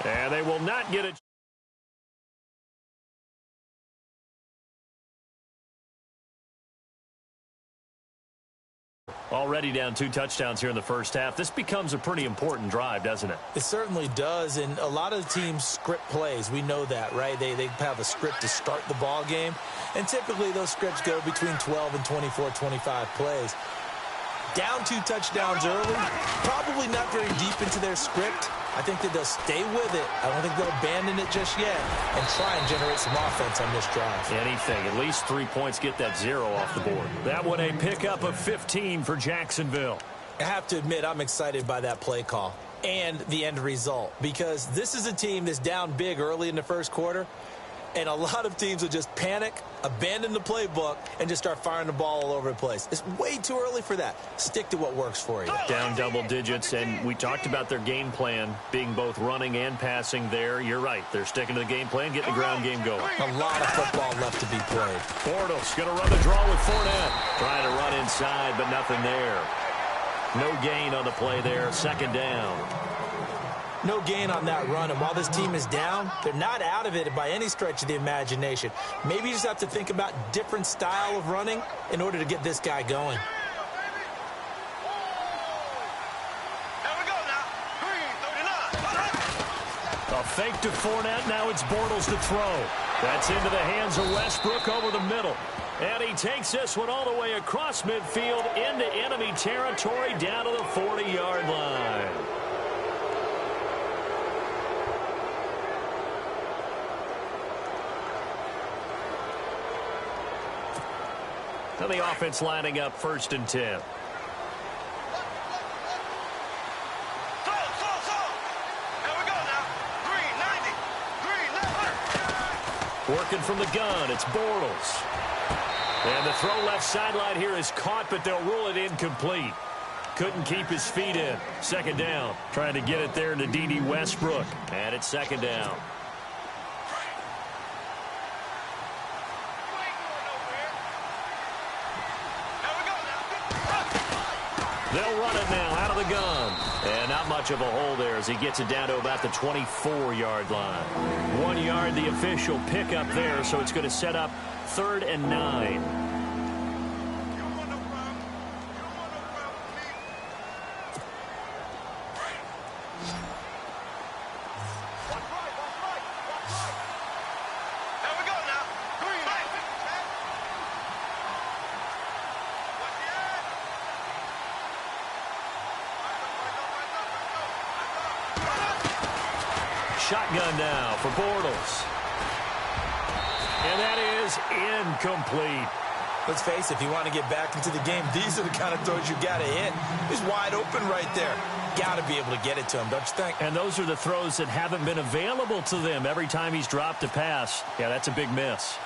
And they will not get it. Already down 2 touchdowns here in the first half. This becomes a pretty important drive, doesn't it? It certainly does, and a lot of the teams script plays. We know that, right? They have a script to start the ball game, and typically those scripts go between 12 and 24, 25 plays. Down 2 touchdowns early, probably not very deep into their script. I think that they'll stay with it. I don't think they'll abandon it just yet and try and generate some offense on this drive. Anything. At least 3 points, get that 0 off the board. That one a pickup of 15 for Jacksonville. I have to admit, I'm excited by that play call and the end result because this is a team that's down big early in the first quarter, and a lot of teams will just panic, abandon the playbook, and just start firing the ball all over the place. It's way too early for that. Stick to what works for you. Down double digits, and we talked about their game plan being both running and passing there. You're right. They're sticking to the game plan, getting the ground game going. A lot of football left to be played. Bortles going to run the draw with Fournette. Trying to run inside, but nothing there. No gain on the play there. Second down. No gain on that run, and while this team is down, they're not out of it by any stretch of the imagination. Maybe you just have to think about different style of running in order to get this guy going. A fake to Fournette, now it's Bortles to throw. That's into the hands of Westbrook over the middle. And he takes this one all the way across midfield into enemy territory down to the 40-yard line. And the offense lining up 1st and 10. Working from the gun, it's Bortles. And the throw left sideline here is caught, but they'll rule it incomplete. Couldn't keep his feet in. Second down. Trying to get it there to D.D. Westbrook. And it's second down. They'll run it now out of the gun. And not much of a hole there as he gets it down to about the 24-yard line. 1 yard, the official pickup there, so it's going to set up 3rd and 9. Shotgun now for Bortles. And that is incomplete. Let's face it, if you want to get back into the game, these are the kind of throws you got to hit. He's wide open right there. Got to be able to get it to him, don't you think? And those are the throws that haven't been available to them every time he's dropped a pass. Yeah, that's a big miss.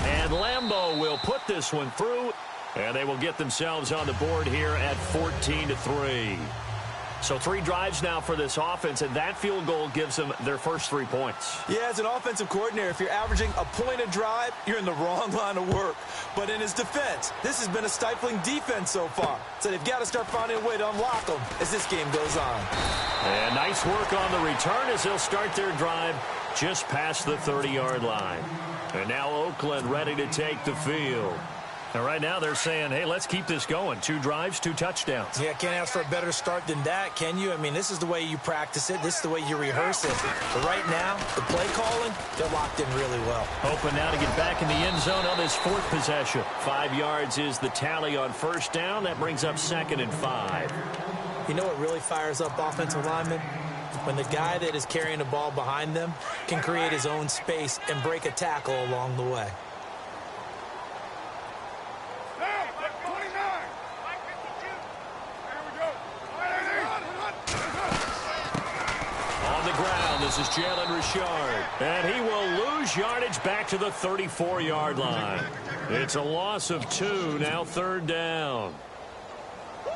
And Lambeau will put this one through. And they will get themselves on the board here at 14-3. So 3 drives now for this offense, and that field goal gives them their first 3 points. Yeah, as an offensive coordinator, if you're averaging a point a drive, you're in the wrong line of work. But in his defense, this has been a stifling defense so far. So they've got to start finding a way to unlock them as this game goes on. And nice work on the return as they'll start their drive just past the 30-yard line. And now Oakland ready to take the field. And right now they're saying, hey, let's keep this going. 2 drives, 2 touchdowns. Yeah, can't ask for a better start than that, can you? I mean, this is the way you practice it. This is the way you rehearse it. But right now, the play calling, they're locked in really well. Hoping now to get back in the end zone on this 4th possession. 5 yards is the tally on first down. That brings up 2nd and 5. You know what really fires up offensive linemen? When the guy that is carrying the ball behind them can create his own space and break a tackle along the way. This is Jalen Richard, and he will lose yardage back to the 34-yard line. It's a loss of 2, now 3rd down.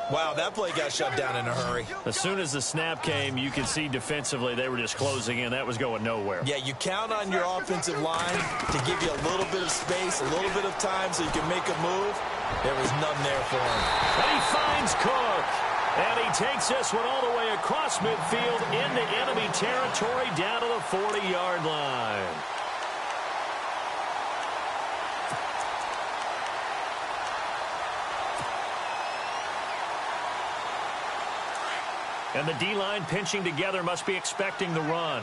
Wow, that play got shut down in a hurry. As soon as the snap came, you could see defensively they were just closing in. That was going nowhere. Yeah, you count on your offensive line to give you a little bit of space, a little bit of time so you can make a move. There was none there for him. And he finds Cook. And he takes this one all the way across midfield into enemy territory down to the 40-yard line. And the D-line pinching together must be expecting the run.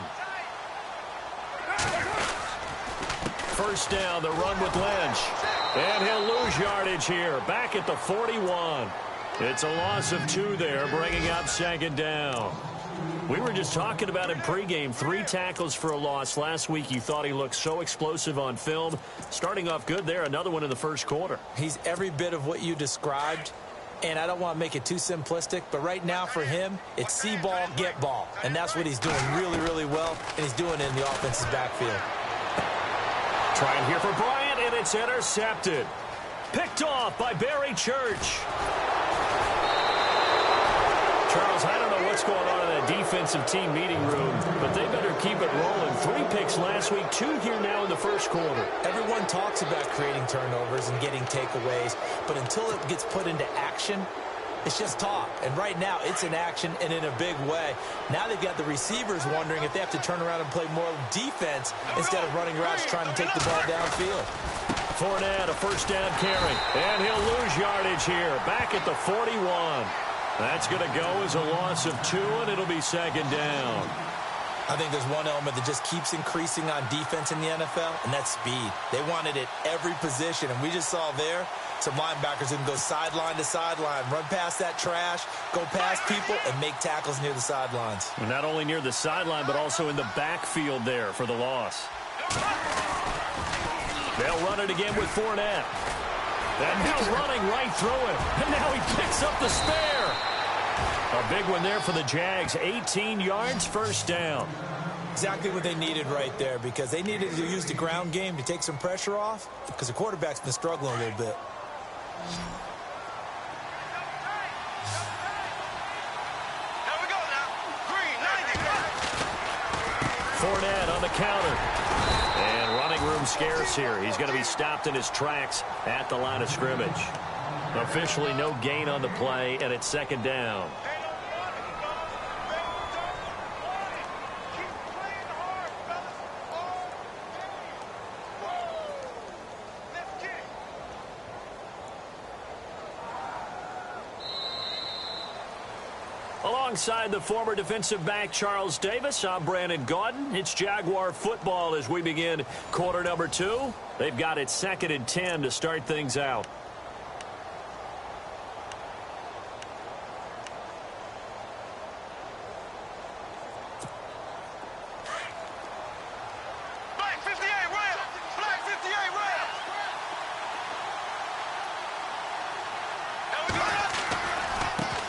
First down, the run with Lynch. And he'll lose yardage here, back at the 41. It's a loss of 2 there, bringing up second down. We were just talking about him pregame, 3 tackles for a loss. Last week, you thought he looked so explosive on film. Starting off good there, another one in the first quarter. He's every bit of what you described. And I don't want to make it too simplistic, but right now for him, it's see ball, get ball. And that's what he's doing really, really well, and he's doing it in the offense's backfield. Trying here for Bryant, and it's intercepted. Picked off by Barry Church. Charles, I don't know what's going on in that defensive team meeting room, but they better keep it rolling. 3 picks last week, 2 here now in the first quarter. Everyone talks about creating turnovers and getting takeaways, but until it gets put into action, it's just talk. And right now, it's in action and in a big way. Now they've got the receivers wondering if they have to turn around and play more defense instead of running routes trying to take the ball downfield. Fournette, a first down carry, and he'll lose yardage here, back at the 41. That's going to go as a loss of 2, and it'll be second down. I think there's one element that just keeps increasing on defense in the NFL, and that's speed. They want it at every position, and we just saw there some linebackers who can go sideline to sideline, run past that trash, go past people, and make tackles near the sidelines. And not only near the sideline, but also in the backfield there for the loss. They'll run it again with Fournette. And now running right through him. And now he picks up the spare. A big one there for the Jags. 18 yards, first down. Exactly what they needed right there, because they needed to use the ground game to take some pressure off, because the quarterback's been struggling a little bit. Here we go now. Green, 90. Fournette on the counter. And running room scarce here. He's going to be stopped in his tracks at the line of scrimmage. Officially no gain on the play, and it's second down. Alongside the former defensive back Charles Davis, I'm Brandon Gaudin. It's Jaguar football as we begin quarter number 2. They've got it 2nd and 10 to start things out. Black 58, Ram. Black 58, Ram. Here we go now.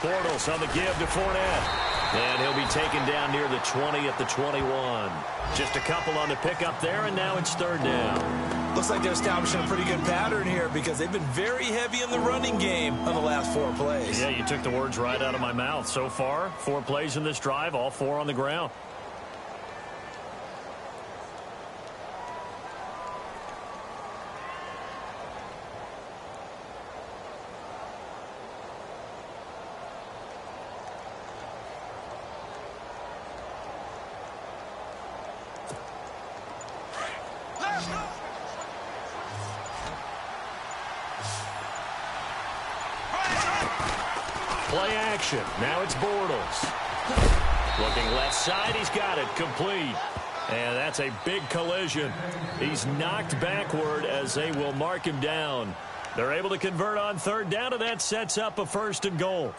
Bortles on the give to Fournette. And he'll be taken down near the 20 at the 21. Just a couple on the pickup there, and now it's third down. Looks like they're establishing a pretty good pattern here, because they've been very heavy in the running game on the last 4 plays. Yeah, you took the words right out of my mouth. So far, 4 plays in this drive, all 4 on the ground. Play action. Now it's Bortles. Looking left side. He's got it. Complete. And that's a big collision. He's knocked backward as they will mark him down. They're able to convert on third down, and that sets up a 1st and goal.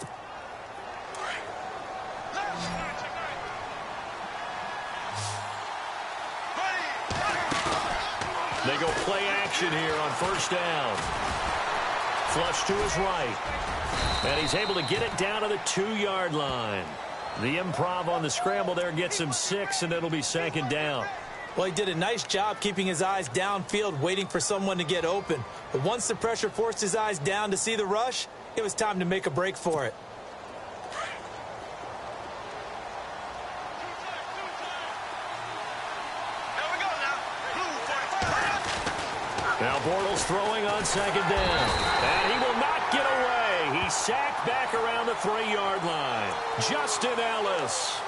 They go play action here on 1st down. Flush to his right. And he's able to get it down to the 2-yard line. The improv on the scramble there gets him 6, and it'll be 2nd down. Well, he did a nice job keeping his eyes downfield, waiting for someone to get open. But once the pressure forced his eyes down to see the rush, it was time to make a break for it. Now Bortles throwing on 2nd down. And he will not get away. He's sacked back around down the 3-yard line. Justin Ellis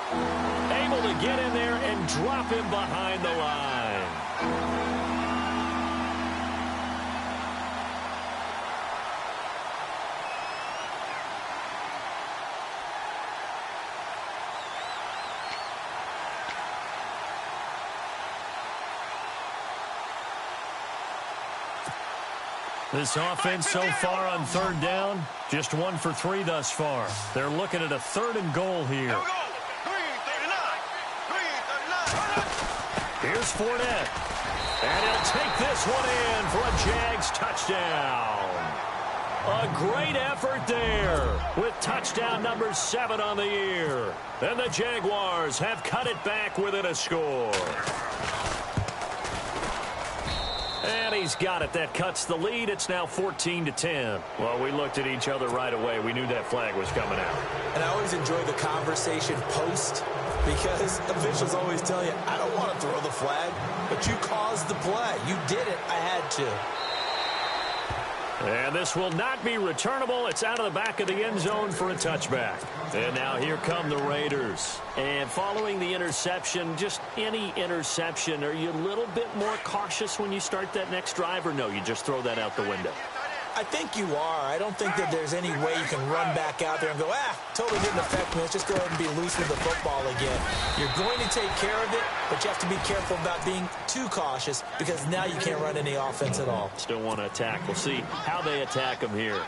able to get in there and drop him behind the line. This offense so far on 3rd down, just 1 for 3 thus far. They're looking at a 3rd and goal here. Here's Fournette. And he'll take this one in for a Jags touchdown. A great effort there with touchdown number 7 on the year. And the Jaguars have cut it back within a score. And he's got it. That cuts the lead. It's now 14-10. Well, we looked at each other right away. We knew that flag was coming out. And I always enjoy the conversation post because officials always tell you, I don't want to throw the flag, but you caused the play. You did it. I had to. And this will not be returnable. It's out of the back of the end zone for a touchback. And now here come the Raiders. And following the interception, just any interception, are you a little bit more cautious when you start that next drive, or no, you just throw that out the window? I think you are. I don't think that there's any way you can run back out there and go, totally didn't affect me. Let's just go ahead and be loose with the football again. You're going to take care of it, but you have to be careful about being too cautious because now you can't run any offense at all. Still want to attack. We'll see how they attack him here.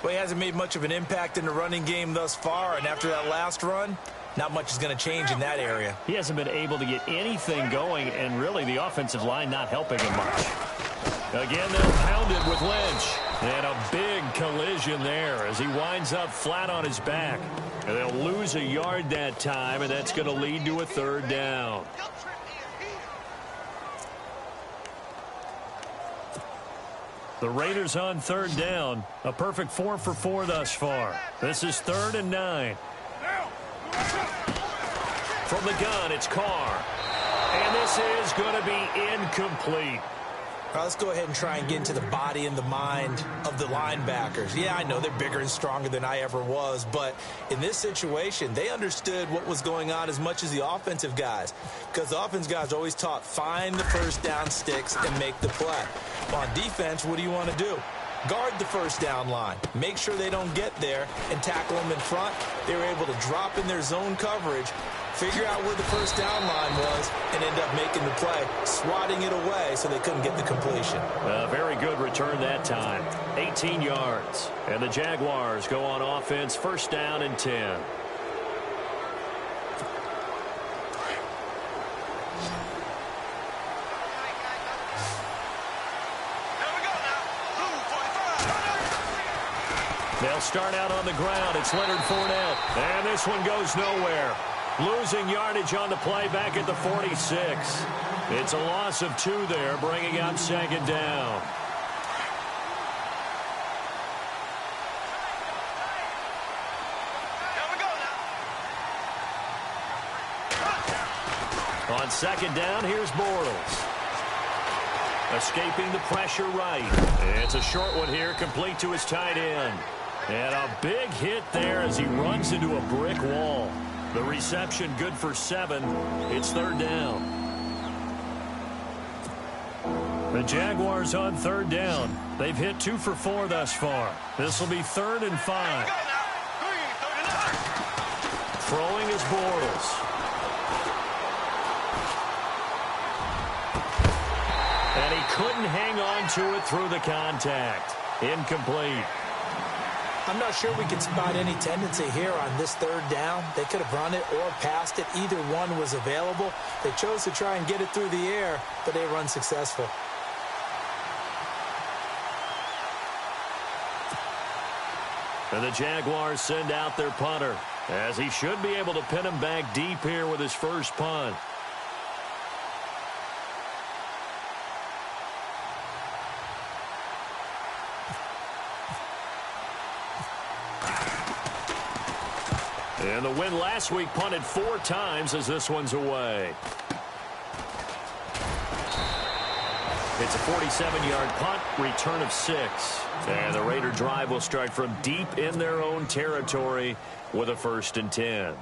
Well, he hasn't made much of an impact in the running game thus far, and after that last run, not much is going to change in that area. He hasn't been able to get anything going, and really the offensive line not helping him much. Again, they'll pound it with Lynch. And a big collision there as he winds up flat on his back. And they'll lose a yard that time, and that's going to lead to a 3rd down. The Raiders on 3rd down. A perfect 4 for 4 thus far. This is 3rd and 9. From the gun, it's Carr. And this is going to be incomplete. Let's go ahead and try and get into the body and the mind of the linebackers. Yeah, I know they're bigger and stronger than I ever was, but in this situation, they understood what was going on as much as the offensive guys, because the offensive guys always taught find the first down sticks and make the play. Well, on defense, what do you want to do? Guard the first down line. Make sure they don't get there and tackle them in front. They were able to drop in their zone coverage, figure out where the first down line was, and end up making the play, swatting it away so they couldn't get the completion. A very good return that time. 18 yards. And the Jaguars go on offense, 1st down and 10. They'll start out on the ground. It's Leonard Fournette. And this one goes nowhere. Losing yardage on the play back at the 46. It's a loss of 2 there, bringing up 2nd down. On 2nd down, here's Bortles. Escaping the pressure right. It's a short one here, complete to his tight end. And a big hit there as he runs into a brick wall. The reception good for 7. It's 3rd down. The Jaguars on 3rd down. They've hit 2 for 4 thus far. This will be 3rd and 5. Throwing is Bortles. And he couldn't hang on to it through the contact. Incomplete. I'm not sure we can spot any tendency here on this 3rd down. They could have run it or passed it. Either one was available. They chose to try and get it through the air, but they were unsuccessful. And the Jaguars send out their punter, as he should be able to pin him back deep here with his first punt. And the win last week punted 4 times as this one's away. It's a 47-yard punt, return of 6. And the Raider drive will start from deep in their own territory with a 1st and 10.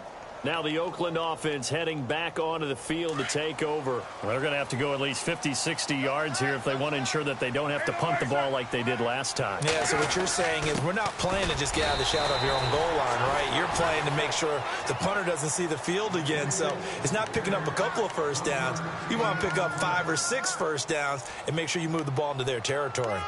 Now the Oakland offense heading back onto the field to take over. Well, they're going to have to go at least 50, 60 yards here if they want to ensure that they don't have to punt the ball like they did last time. Yeah, so what you're saying is we're not playing to just get out of the shadow of your own goal line, right? You're playing to make sure the punter doesn't see the field again. So it's not picking up a couple of first downs. You want to pick up 5 or 6 first downs and make sure you move the ball into their territory.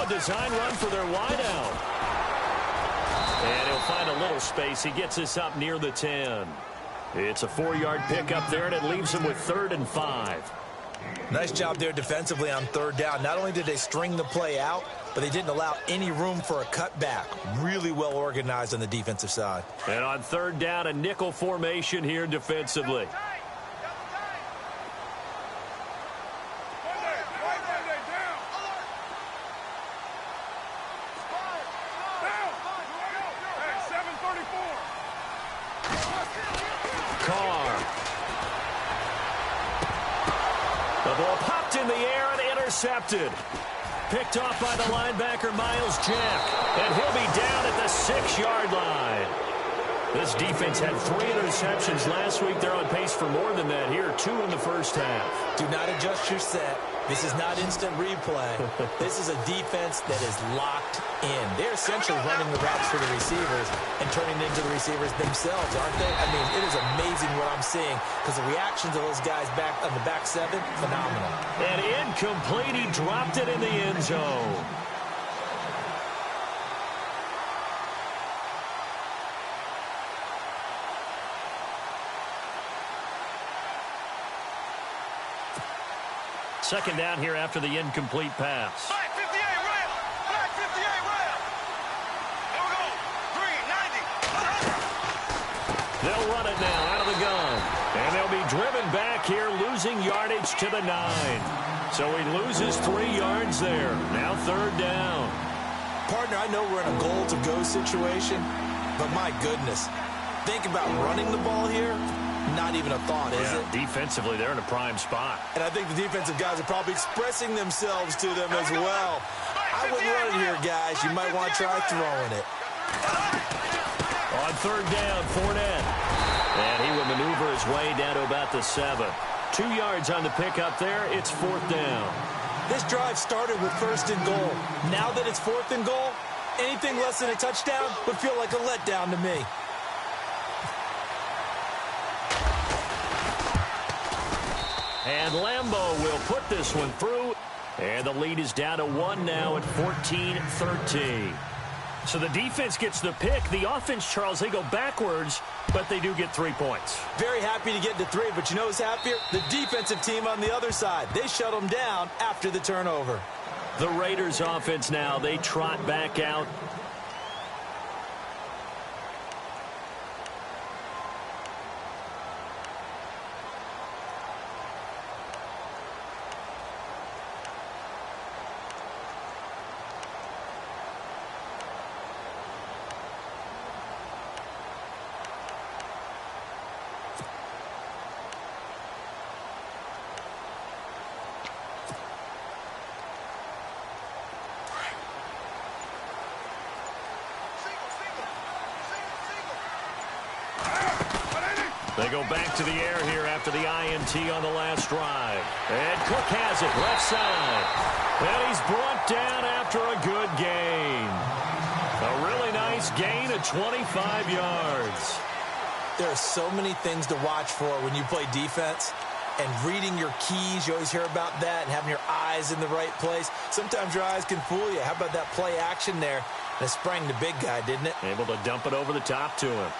Design run for their wideout. And he'll find a little space. He gets this up near the 10. It's a 4-yard pickup there, and it leaves him with 3rd and 5. Nice job there defensively on 3rd down. Not only did they string the play out, but they didn't allow any room for a cutback. Really well organized on the defensive side. And on 3rd down, a nickel formation here defensively. Intercepted. Picked off by the linebacker, Miles Jack. And he'll be down at the 6-yard line. This defense had 3 interceptions last week. They're on pace for more than that here. 2 in the first half. Do not adjust your set. This is not instant replay. This is a defense that is locked in. They're essentially running the routes for the receivers and turning it into the receivers themselves, aren't they? I mean, it is amazing what I'm seeing because the reactions of those guys back on the back 7, phenomenal. And incomplete. He dropped it in the end zone. Second down here after the incomplete pass. Flag 58 rail. Flag 58 rail. Here we go. Green 90. They'll run it now out of the gun. And they'll be driven back here, losing yardage to the 9. So he loses 3 yards there. Now 3rd down. Partner, I know we're in a goal-to-go situation, but my goodness. Think about running the ball here. Not even a thought, is it? Defensively, they're in a prime spot. And I think the defensive guys are probably expressing themselves to them as well. I wouldn't run it here, guys. You might want to try throwing it. On 3rd down, Fournette. And he will maneuver his way down to about the 7. 2 yards on the pickup there. It's 4th down. This drive started with 1st and goal. Now that it's 4th and goal, anything less than a touchdown would feel like a letdown to me. And Lambeau will put this one through. And the lead is down to 1 now at 14-13. So the defense gets the pick. The offense, Charles, they go backwards, but they do get 3 points. Very happy to get to 3, but you know who's happier? The defensive team on the other side. They shut them down after the turnover. The Raiders offense now, they trot back out. They go back to the air here after the INT on the last drive. And Cook has it left side. And he's brought down after a good gain. A really nice gain of 25 yards. There are so many things to watch for when you play defense. And reading your keys, you always hear about that, and having your eyes in the right place. Sometimes your eyes can fool you. How about that play action there? And it sprang the big guy, didn't it? Able to dump it over the top to him.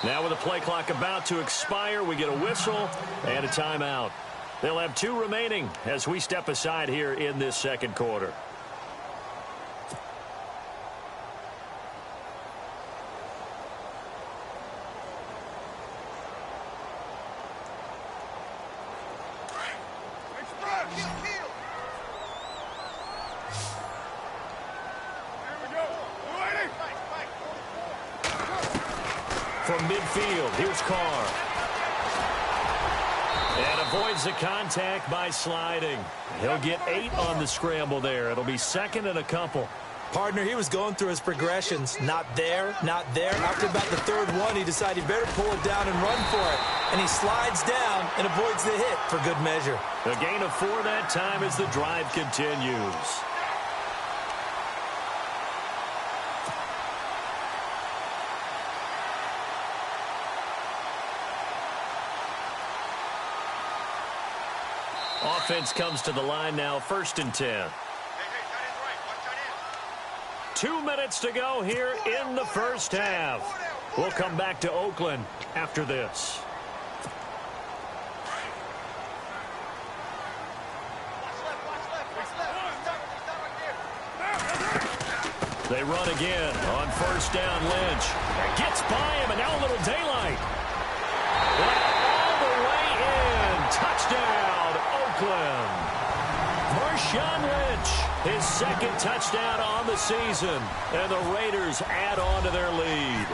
Now with the play clock about to expire, we get a whistle and a timeout. They'll have 2 remaining as we step aside here in this second quarter. From midfield, here's Carr. And avoids the contact by sliding. He'll get 8 on the scramble there. It'll be second and a couple. Partner, he was going through his progressions. Not there, not there. After about the third one, he decided he better pull it down and run for it. And he slides down and avoids the hit for good measure. A gain of 4 that time as the drive continues. Offense comes to the line now, 1st and 10. 2 minutes to go here in the first half. We'll come back to Oakland after this. They run again on 1st down. Lynch gets by him, and now a little daylight. All the way in. Touchdown, Oakland. Marshawn Lynch, his 2nd touchdown on the season, and the Raiders add on to their lead.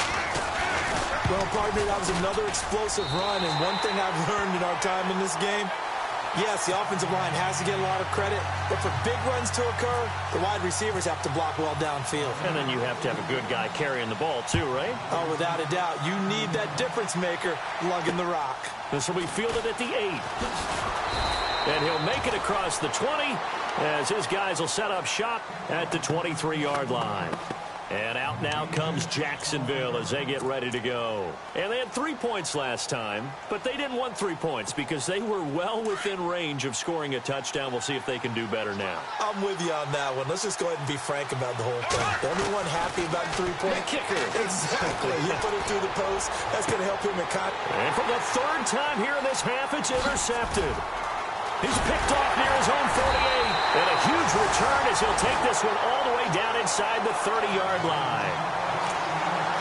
Well, partner, that was another explosive run, and one thing I've learned in our time in this game, yes, the offensive line has to get a lot of credit, but for big runs to occur, the wide receivers have to block well downfield. And then you have to have a good guy carrying the ball too, right? Oh, without a doubt. You need that difference maker lugging the rock. This will be fielded at the 8. And he'll make it across the 20 as his guys will set up shop at the 23-yard line. And out now comes Jacksonville as they get ready to go. And they had 3 points last time, but they didn't want 3 points because they were well within range of scoring a touchdown. We'll see if they can do better now. I'm with you on that one. Let's just go ahead and be frank about the whole thing. The only one happy about the 3-point kicker. Exactly. You put it through the post. That's going to help him in And for the 3rd time here in this half, it's intercepted. He's picked off near his own 48. And a huge return as he'll take this one all the way down inside the 30-yard line.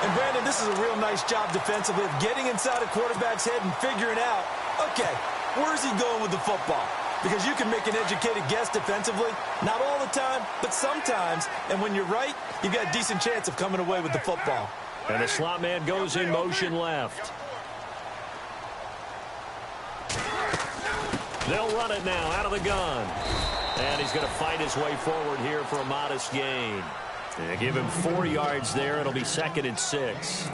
And, Brandon, this is a real nice job defensively of getting inside a quarterback's head and figuring out, okay, where's he going with the football? Because you can make an educated guess defensively. Not all the time, but sometimes. And when you're right, you've got a decent chance of coming away with the football. And the slot man goes in motion left. They'll run it now out of the gun. And he's going to fight his way forward here for a modest gain. They give him 4 yards there. It'll be 2nd and 6.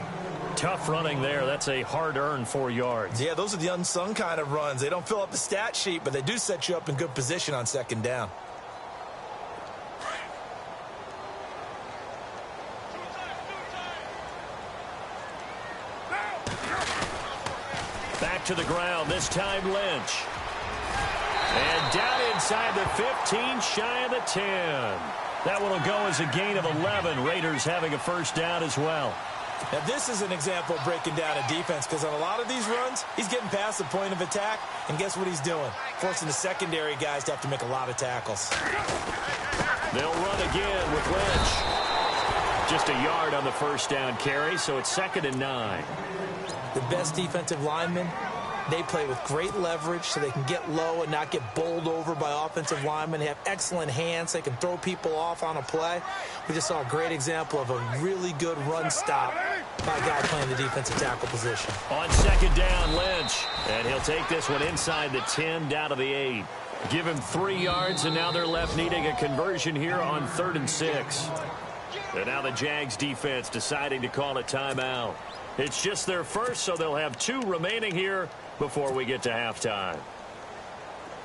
Tough running there. That's a hard-earned 4 yards. Yeah, those are the unsung kind of runs. They don't fill up the stat sheet, but they do set you up in good position on 2nd down. Back to the ground, this time Lynch. And down inside the 15, shy of the 10. That one will go as a gain of 11. Raiders having a 1st down as well. Now, this is an example of breaking down a defense because on a lot of these runs, he's getting past the point of attack, and guess what he's doing? Forcing the secondary guys to have to make a lot of tackles. They'll run again with Lynch. Just a yard on the 1st down carry, so it's 2nd and 9. The best defensive linemen, they play with great leverage so they can get low and not get bowled over by offensive linemen. They have excellent hands. They can throw people off on a play. We just saw a great example of a really good run stop by a guy playing the defensive tackle position. On 2nd down, Lynch. And he'll take this one inside the 10, down to the 8. Give him 3 yards, and now they're left needing a conversion here on 3rd and 6. And now the Jags defense deciding to call a timeout. It's just their first, so they'll have 2 remaining here before we get to halftime.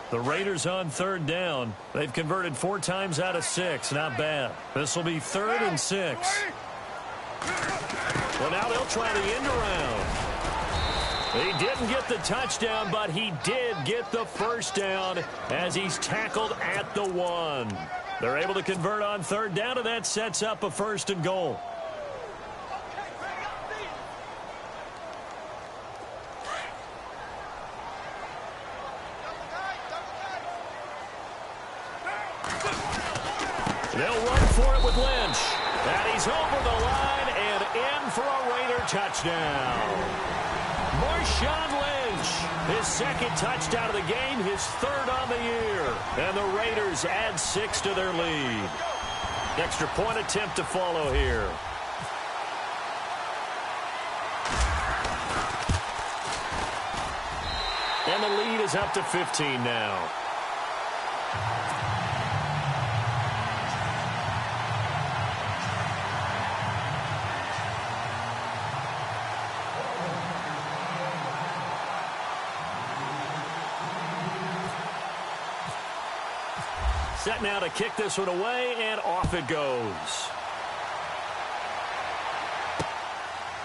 The Raiders on 3rd down. They've converted 4 times out of 6. Not bad. This will be 3rd and 6. Well, now they'll try the end around. He didn't get the touchdown, but he did get the 1st down as he's tackled at the 1. They're able to convert on 3rd down, and that sets up a 1st and goal. They'll run for it with Lynch. And he's over the line and in for a Raider touchdown. Marshawn Lynch, his second touchdown of the game, his third on the year. And the Raiders add 6 to their lead. Extra point attempt to follow here. And the lead is up to 15 now. Set now to kick this one away, and off it goes.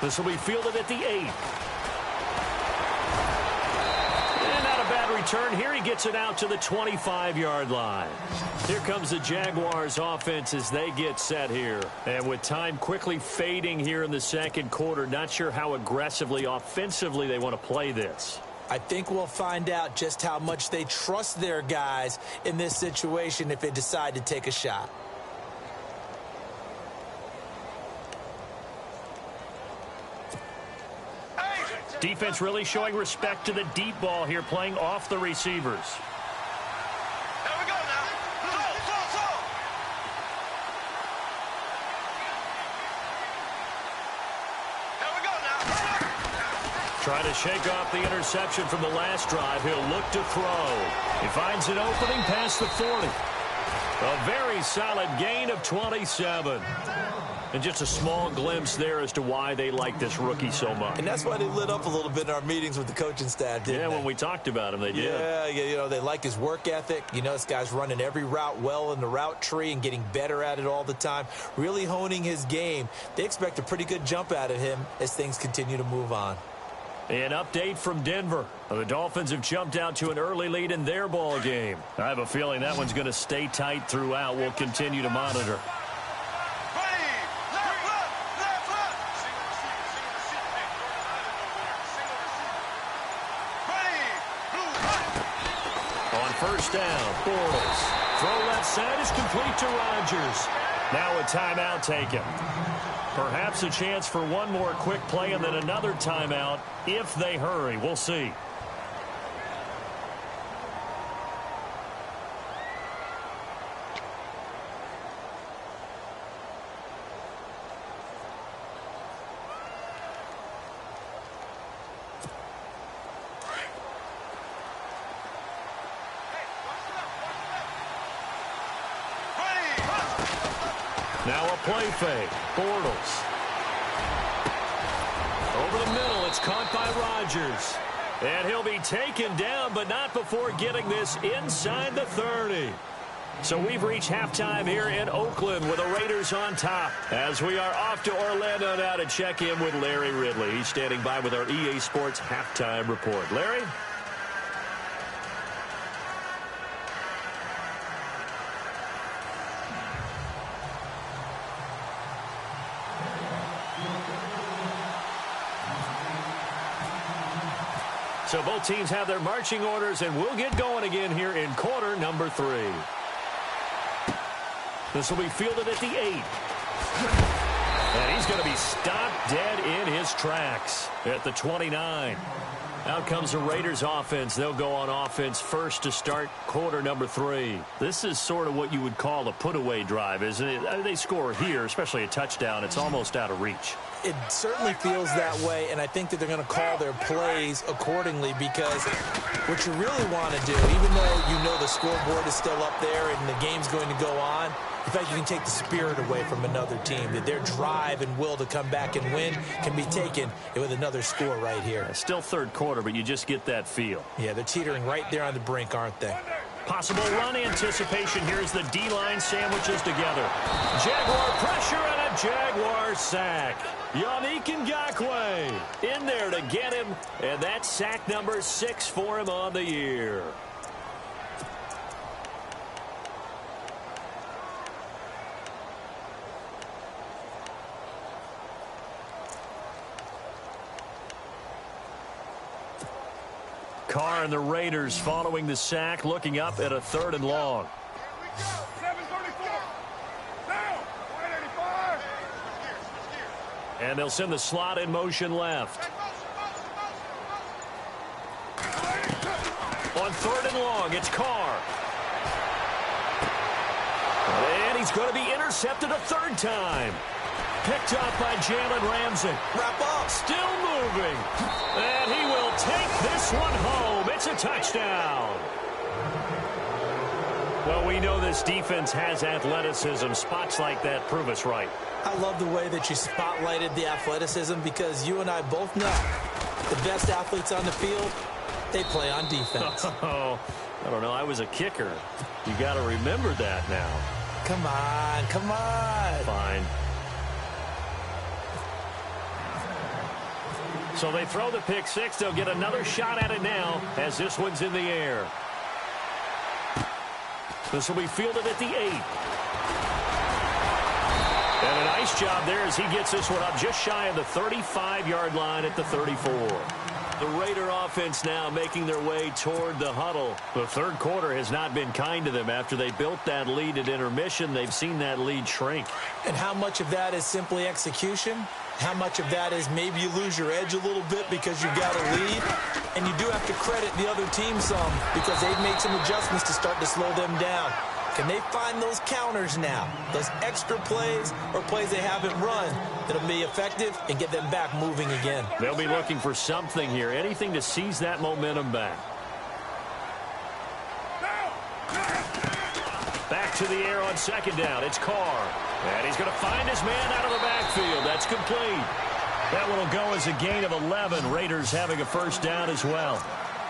This will be fielded at the 8. And not a bad return here. He gets it out to the 25-yard line. Here comes the Jaguars offense as they get set here. And with time quickly fading here in the second quarter, not sure how aggressively, offensively they want to play this. I think we'll find out just how much they trust their guys in this situation if they decide to take a shot. Defense really showing respect to the deep ball here, playing off the receivers. There we go now. There we go now. Trying to shake off the interception from the last drive. He'll look to throw. He finds an opening past the 40. A very solid gain of 27. And just a small glimpse there as to why they like this rookie so much. And that's why they lit up a little bit in our meetings with the coaching staff, didn't they? Yeah, when we talked about him, they did. Yeah, you know, they like his work ethic. You know, this guy's running every route well in the route tree and getting better at it all the time, really honing his game. They expect a pretty good jump out of him as things continue to move on. An update from Denver. The Dolphins have jumped out to an early lead in their ball game. I have a feeling that one's going to stay tight throughout. We'll continue to monitor. First down, Bortles. Throw left side is complete to Rodgers. Now a timeout taken. Perhaps a chance for one more quick play and then another timeout if they hurry. We'll see. Now a play fake. Bortles. Over the middle, it's caught by Rodgers. And he'll be taken down, but not before getting this inside the 30. So we've reached halftime here in Oakland with the Raiders on top. As we are off to Orlando now to check in with Larry Ridley. He's standing by with our EA Sports halftime report. Larry? So both teams have their marching orders, and we'll get going again here in quarter number 3. This will be fielded at the 8. And he's going to be stopped dead in his tracks at the 29. Out comes the Raiders offense. They'll go on offense first to start quarter number 3. This is sort of what you would call a put-away drive, isn't it? They score here, especially a touchdown. It's almost out of reach. It certainly feels that way, and I think that they're going to call their plays accordingly because what you really want to do, even though you know the scoreboard is still up there and the game's going to go on, in fact, you can take the spirit away from another team. That their drive and will to come back and win can be taken with another score right here. Still third quarter, but you just get that feel. Yeah, they're teetering right there on the brink, aren't they? Possible run anticipation. Here's the D-line sandwiches together. Jaguar pressure and a Jaguar sack. Yannick Ngakoue in there to get him, and that's sack number 6 for him on the year. Carr and the Raiders following the sack, looking up at a 3rd and long. And they'll send the slot in motion left. On 3rd and long, it's Carr. And he's going to be intercepted a 3rd time. Picked up by Jalen Ramsey. Wrap up. Still moving. And he will take this one home. It's a touchdown. Well, we know this defense has athleticism. Spots like that prove us right. I love the way that you spotlighted the athleticism because you and I both know the best athletes on the field, they play on defense. Oh, I don't know. I was a kicker. You got to remember that now. Come on, come on. Fine. So they throw the pick six. They'll get another shot at it now as this one's in the air. This will be fielded at the 8. And a nice job there as he gets this one up just shy of the 35-yard line at the 34. The Raider offense now making their way toward the huddle. The 3rd quarter has not been kind to them. After they built that lead at intermission, they've seen that lead shrink. And how much of that is simply execution? How much of that is maybe you lose your edge a little bit because you got a lead? And you do have to credit the other team some because they've made some adjustments to start to slow them down. Can they find those counters now, those extra plays or plays they haven't run that'll be effective and get them back moving again? They'll be looking for something here, anything to seize that momentum back. Back to the air on 2nd down. It's Carr. And he's going to find his man out of the backfield. That's complete. That one will go as a gain of 11. Raiders having a 1st down as well.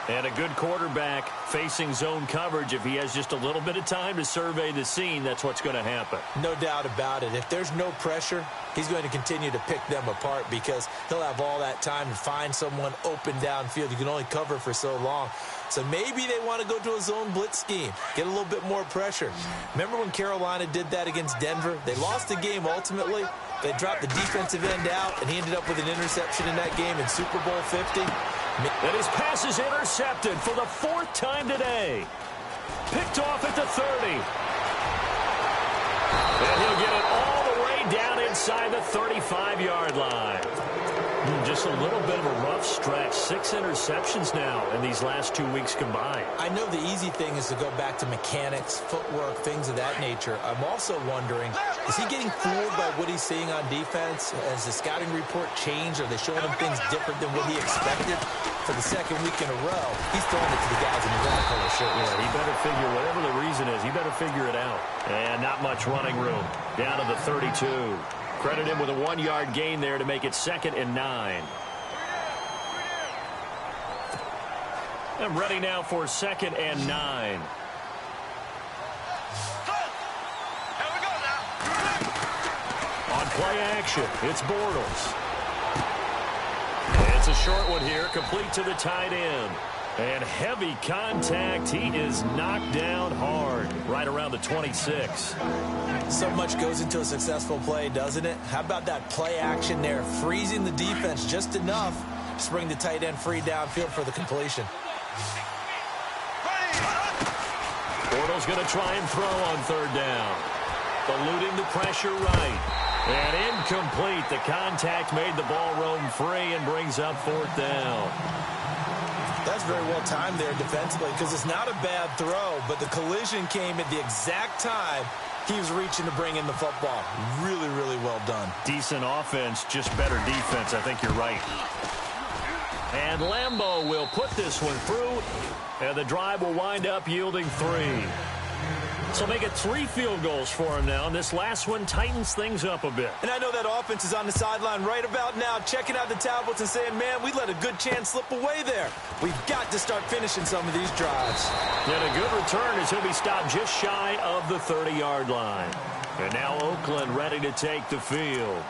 And a good quarterback facing zone coverage. If he has just a little bit of time to survey the scene, that's what's going to happen. No doubt about it. If there's no pressure, he's going to continue to pick them apart because he'll have all that time to find someone open downfield. You can only cover for so long. So maybe they want to go to a zone blitz scheme, get a little bit more pressure. Remember when Carolina did that against Denver? They lost the game ultimately. They dropped the defensive end out, and he ended up with an interception in that game in Super Bowl 50. And his pass is intercepted for the 4th time today. Picked off at the 30. And he'll get it all the way down inside the 35-yard line. Just a little bit of a rough stretch. 6 interceptions now in these last 2 weeks combined. I know the easy thing is to go back to mechanics, footwork, things of that nature. I'm also wondering, is he getting fooled by what he's seeing on defense? Has the scouting report changed? Are they showing him things different than what he expected? For the 2nd week in a row, he's throwing it to the guys in the red color shirt. Yeah, he better figure, whatever the reason is, he better figure it out. And not much running room. Down to the 32. Credit him with a 1-yard gain there to make it 2nd and 9. And ready now for 2nd and 9. On play action, it's Bortles. It's a short one here, complete to the tight end. And heavy contact. He is knocked down hard, right around the 26. So much goes into a successful play, doesn't it? How about that play action there, freezing the defense just enough to bring the tight end free downfield for the completion. Bortles going to try and throw on 3rd down. Eluding the pressure right. And incomplete. The contact made the ball roam free and brings up 4th down. That's very well timed there defensively because it's not a bad throw, but the collision came at the exact time he was reaching to bring in the football. Really, really well done. Decent offense, just better defense. I think you're right. And Lambeau will put this one through, and the drive will wind up yielding 3. So make it 3 field goals for him now, and this last one tightens things up a bit. And I know that offense is on the sideline right about now, checking out the tablets and saying, man, we let a good chance slip away there. We've got to start finishing some of these drives. And a good return as he'll be stopped just shy of the 30-yard line. And now Oakland ready to take the field.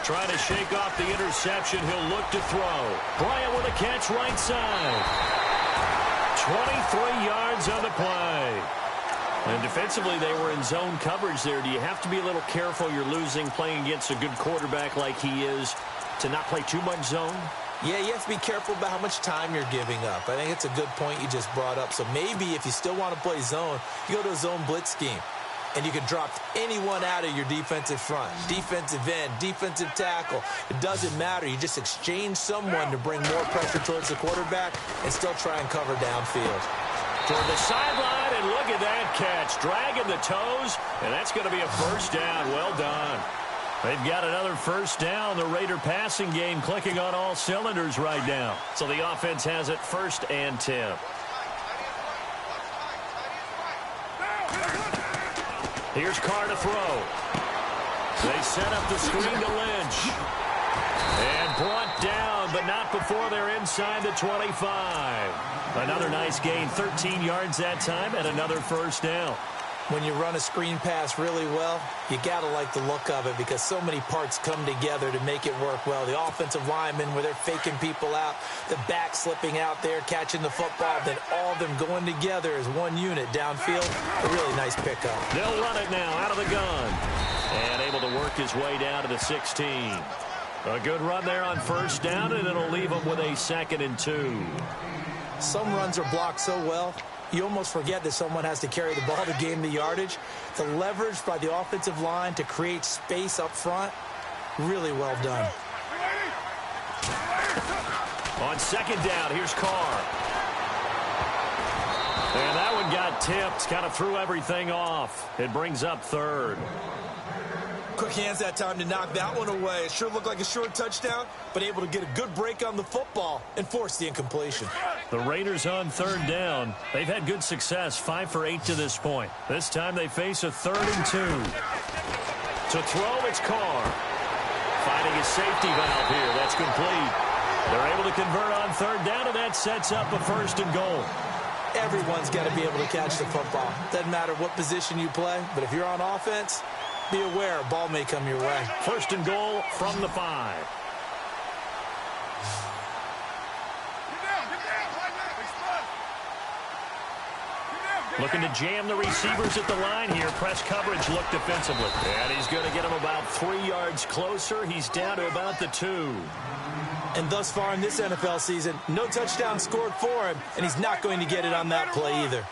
Trying to shake off the interception. He'll look to throw. Bryant with a catch right side. 23 yards on the play. And defensively, they were in zone coverage there. Do you have to be a little careful? You're losing playing against a good quarterback like he is to not play too much zone? Yeah, you have to be careful about how much time you're giving up. I think it's a good point you just brought up. So maybe if you still want to play zone, you go to a zone blitz scheme. And you can drop anyone out of your defensive front. Defensive end, defensive tackle. It doesn't matter. You just exchange someone to bring more pressure towards the quarterback and still try and cover downfield. Toward the sideline, and look at that catch. Dragging the toes, and that's going to be a first down. Well done. They've got another first down. The Raider passing game clicking on all cylinders right now. So the offense has it 1st and 10. Here's Carr to throw. They set up the screen to Lynch. And brought down, but not before they're inside the 25. Another nice gain, 13 yards that time, and another first down. When you run a screen pass really well, you got to like the look of it because so many parts come together to make it work well. The offensive linemen, where they're faking people out, the back slipping out there, catching the football, then all of them going together as one unit downfield. A really nice pickup. They'll run it now out of the gun. And able to work his way down to the 16. A good run there on first down, and it'll leave him with a 2nd and 2. Some runs are blocked so well, you almost forget that someone has to carry the ball to gain the yardage. The leverage by the offensive line to create space up front, really well done. On 2nd down, here's Carr. And that one got tipped, kind of threw everything off. It brings up 3rd. Quick hands that time to knock that one away. It sure looked like a short touchdown, but able to get a good break on the football and force the incompletion. The Raiders on 3rd down. They've had good success, 5 for 8 to this point. This time they face a 3rd and 2. To throw, it's Carr. Finding his safety valve here. That's complete. They're able to convert on 3rd down, and that sets up a 1st and goal. Everyone's got to be able to catch the football. Doesn't matter what position you play, but if you're on offense, be aware a ball may come your way. 1st and goal from the 5. Looking to jam the receivers at the line here. Press coverage look defensively. And he's going to get him about 3 yards closer. He's down to about the 2. And thus far in this NFL season, no touchdown scored for him, and he's not going to get it on that play either.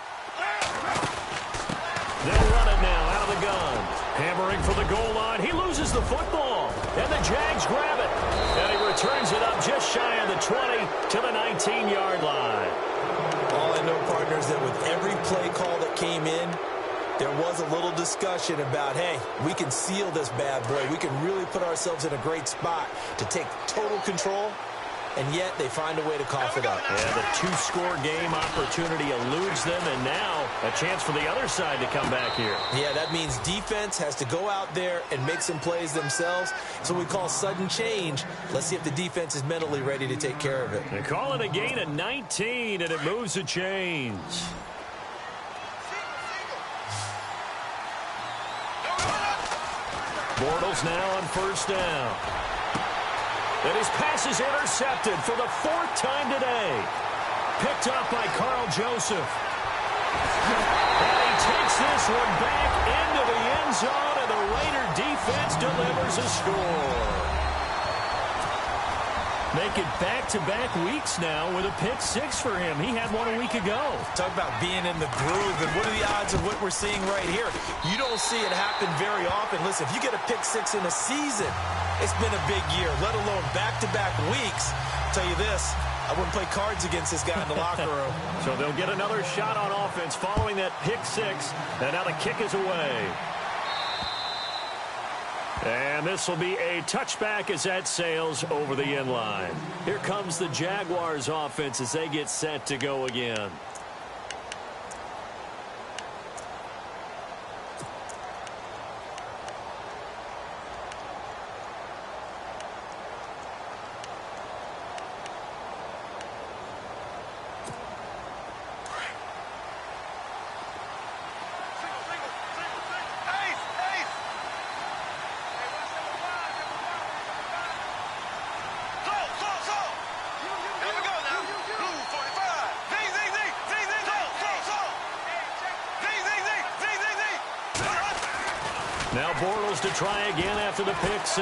They'll run it now out of the gun. Hammering for the goal line. He loses the football. And the Jags grab it. And he returns it up just shy of the 20 to the 19-yard line. All I know, partners, that with every play call that came in, there was a little discussion about, hey, we can seal this bad boy. We can really put ourselves in a great spot to take total control, and yet they find a way to cough it up. Yeah, the 2-score game opportunity eludes them, and now a chance for the other side to come back here. Yeah, that means defense has to go out there and make some plays themselves. It's what we call sudden change. Let's see if the defense is mentally ready to take care of it. They call it a gain of 19, and it moves the chains. Bortles now on 1st down. And his pass is intercepted for the 4th time today. Picked up by Carl Joseph. And he takes this one back into the end zone, and the Raider defense delivers a score. Make it back-to-back weeks now with a pick 6 for him. He had one a week ago. Talk about being in the groove, and what are the odds of what we're seeing right here? You don't see it happen very often. Listen, if you get a pick 6 in a season, it's been a big year, let alone back-to-back weeks. I'll tell you this, I wouldn't play cards against this guy in the locker room. So they'll get another shot on offense following that pick 6, and now the kick is away. And this will be a touchback as that sails over the end line. Here comes the Jaguars offense as they get set to go again. Now Bortles to try again after the pick 6.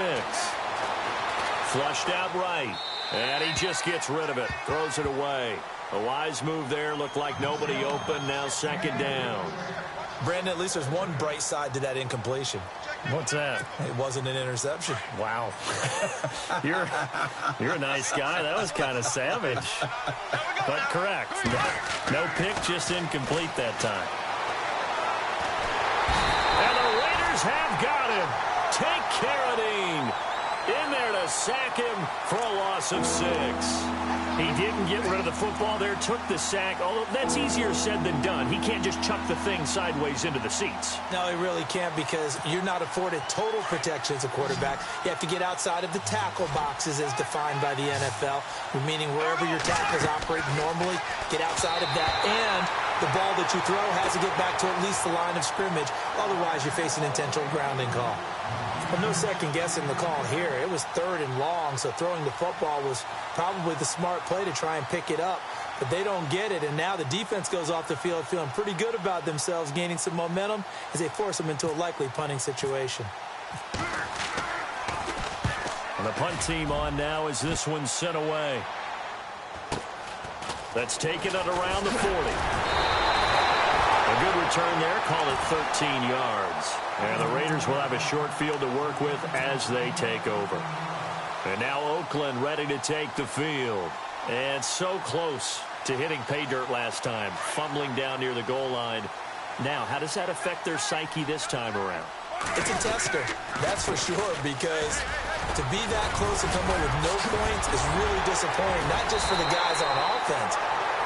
Flushed out right. And he just gets rid of it, throws it away. A wise move there, looked like nobody open, now second down. Brandon, at least there's one bright side to that incompletion. What's that? It wasn't an interception. Wow. You're a nice guy. That was kind of savage. But correct. No pick, just incomplete that time. And the Raiders have got him. Take Carradine in there to sack him for a loss of 6. He didn't get rid of the football there, took the sack, although that's easier said than done. He can't just chuck the thing sideways into the seats. No, he really can't, because you're not afforded total protection as a quarterback. You have to get outside of the tackle boxes as defined by the NFL, meaning wherever your tackles operate normally, get outside of that, and the ball that you throw has to get back to at least the line of scrimmage. Otherwise, you're facing an intentional grounding call. But no second guessing the call here. It was 3rd and long, so throwing the football was probably the smart play to try and pick it up. But they don't get it, and now the defense goes off the field feeling pretty good about themselves, gaining some momentum as they force them into a likely punting situation. And the punt team on now as this one's sent away. That's taken it around the 40. A good return there, call it 13 yards. And the Raiders will have a short field to work with as they take over. And now Oakland ready to take the field. And so close to hitting pay dirt last time, fumbling down near the goal line. Now, how does that affect their psyche this time around? It's a tester, that's for sure, because to be that close and come away with no points is really disappointing, not just for the guys on offense,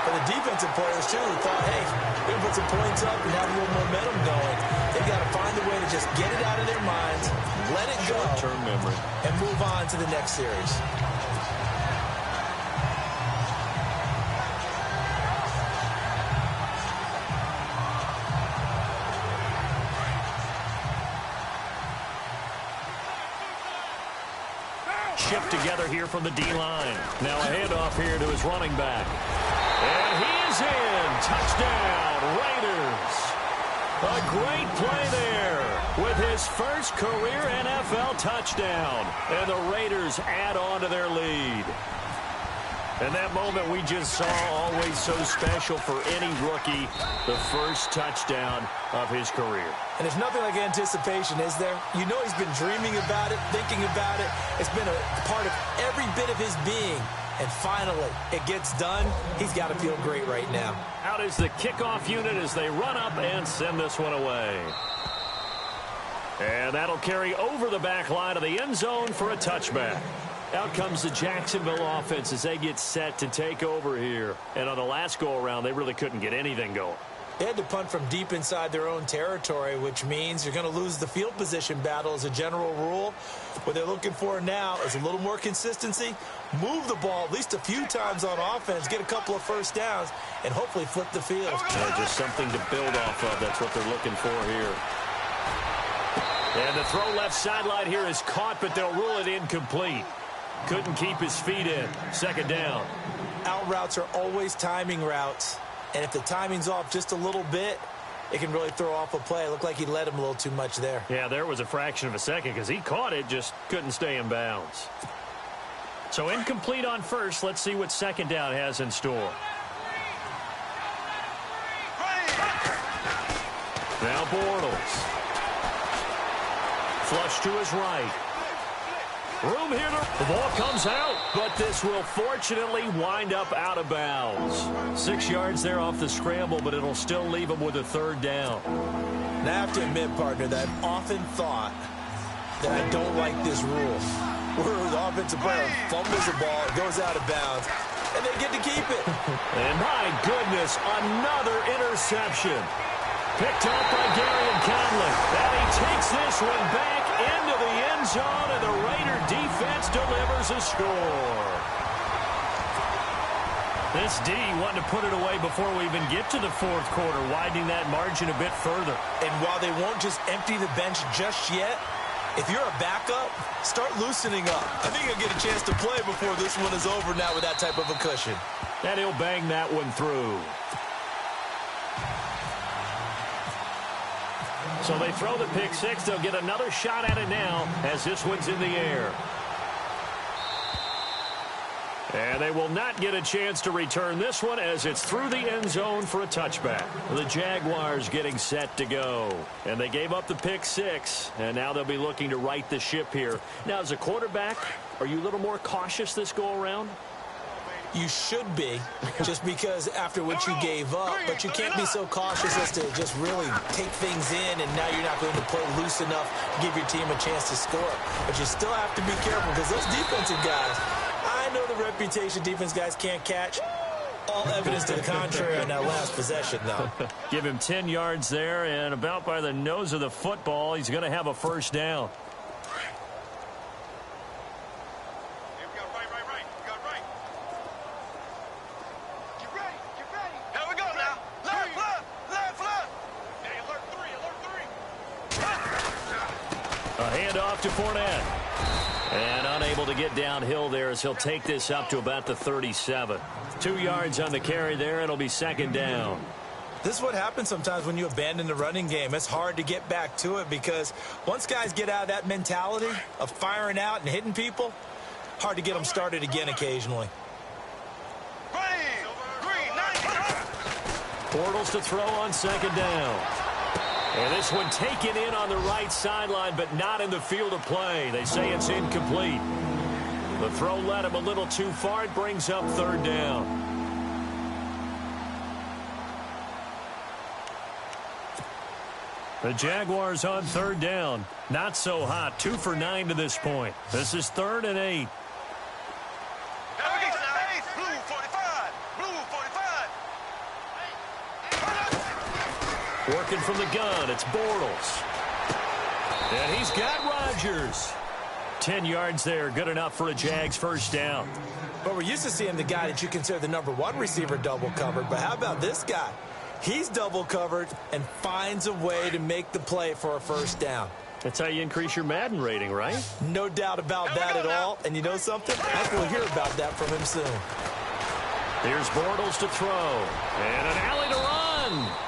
but the defensive players, too, who thought, hey, we're going to put some points up and have a little momentum going. They've got to find a way to just get it out of their minds, let it go, short-term memory, and move on to the next series. Shipped together here from the D-line. Now a handoff here to his running back. And he is in. Touchdown, Raiders. A great play there with his first career NFL touchdown. And the Raiders add on to their lead. And that moment we just saw, always so special for any rookie, the first touchdown of his career. And there's nothing like anticipation, is there? You know he's been dreaming about it, thinking about it. It's been a part of every bit of his being. And finally, it gets done. He's got to feel great right now. Out is the kickoff unit as they run up and send this one away. And that'll carry over the back line of the end zone for a touchback. Out comes the Jacksonville offense as they get set to take over here. And on the last go-around, they really couldn't get anything going. They had to punt from deep inside their own territory, which means you're going to lose the field position battle as a general rule. What they're looking for now is a little more consistency, move the ball at least a few times on offense, get a couple of first downs, and hopefully flip the field. Just something to build off of. That's what they're looking for here. And the throw left sideline here is caught, but they'll rule it incomplete. Couldn't keep his feet in. Second down. Out routes are always timing routes. And if the timing's off just a little bit, it can really throw off a play. It looked like he led him a little too much there. Yeah, there was a fraction of a second because he caught it, just couldn't stay in bounds. So incomplete on first. Let's see what second down has in store. Now Bortles. Flush to his right. Room here. The ball comes out, but this will fortunately wind up out of bounds. 6 yards there off the scramble, but it'll still leave him with a third down. Now, I have to admit, partner, that I've often thought that I don't like this rule, where the offensive player fumbles the ball, it goes out of bounds, and they get to keep it. And my goodness, another interception. Picked up by Gary Conley. And he takes this one back into the end zone, and the Raider defense delivers a score. This D wanted to put it away before we even get to the fourth quarter, widening that margin a bit further. And while they won't just empty the bench just yet, if you're a backup, start loosening up. I think you'll get a chance to play before this one is over now with that type of a cushion. And he'll bang that one through. So they throw the pick six. They'll get another shot at it now as this one's in the air. And they will not get a chance to return this one as it's through the end zone for a touchback. The Jaguars getting set to go. And they gave up the pick 6, and now they'll be looking to right the ship here. Now, as a quarterback, are you a little more cautious this go-around? You should be, just because after what you gave up, but you can't be so cautious as to just really take things in, and now you're not going to play loose enough to give your team a chance to score. But you still have to be careful because those defensive guys, I know the reputation defense guys can't catch. All evidence to the contrary on that last possession, though. Give him 10 yards there, and about by the nose of the football, he's going to have a first down. To Fournette. And unable to get downhill there as he'll take this up to about the 37. 2 yards on the carry there. It'll be second down. This is what happens sometimes when you abandon the running game. It's hard to get back to it because once guys get out of that mentality of firing out and hitting people, hard to get them started again occasionally. Bortles to throw on second down. And this one taken in on the right sideline, but not in the field of play. They say it's incomplete. The throw led him a little too far. It brings up third down. The Jaguars on third down. Not so hot. 2 for 9 to this point. This is 3rd and 8. Working from the gun, it's Bortles. And he's got Rodgers. 10 yards there, good enough for a Jags first down. But we're used to seeing the guy that you consider the #1 receiver double covered. But how about this guy? He's double covered and finds a way to make the play for a first down. That's how you increase your Madden rating, right? No doubt about that at all. And you know something? I think we'll hear about that from him soon. Here's Bortles to throw. And an alley to run.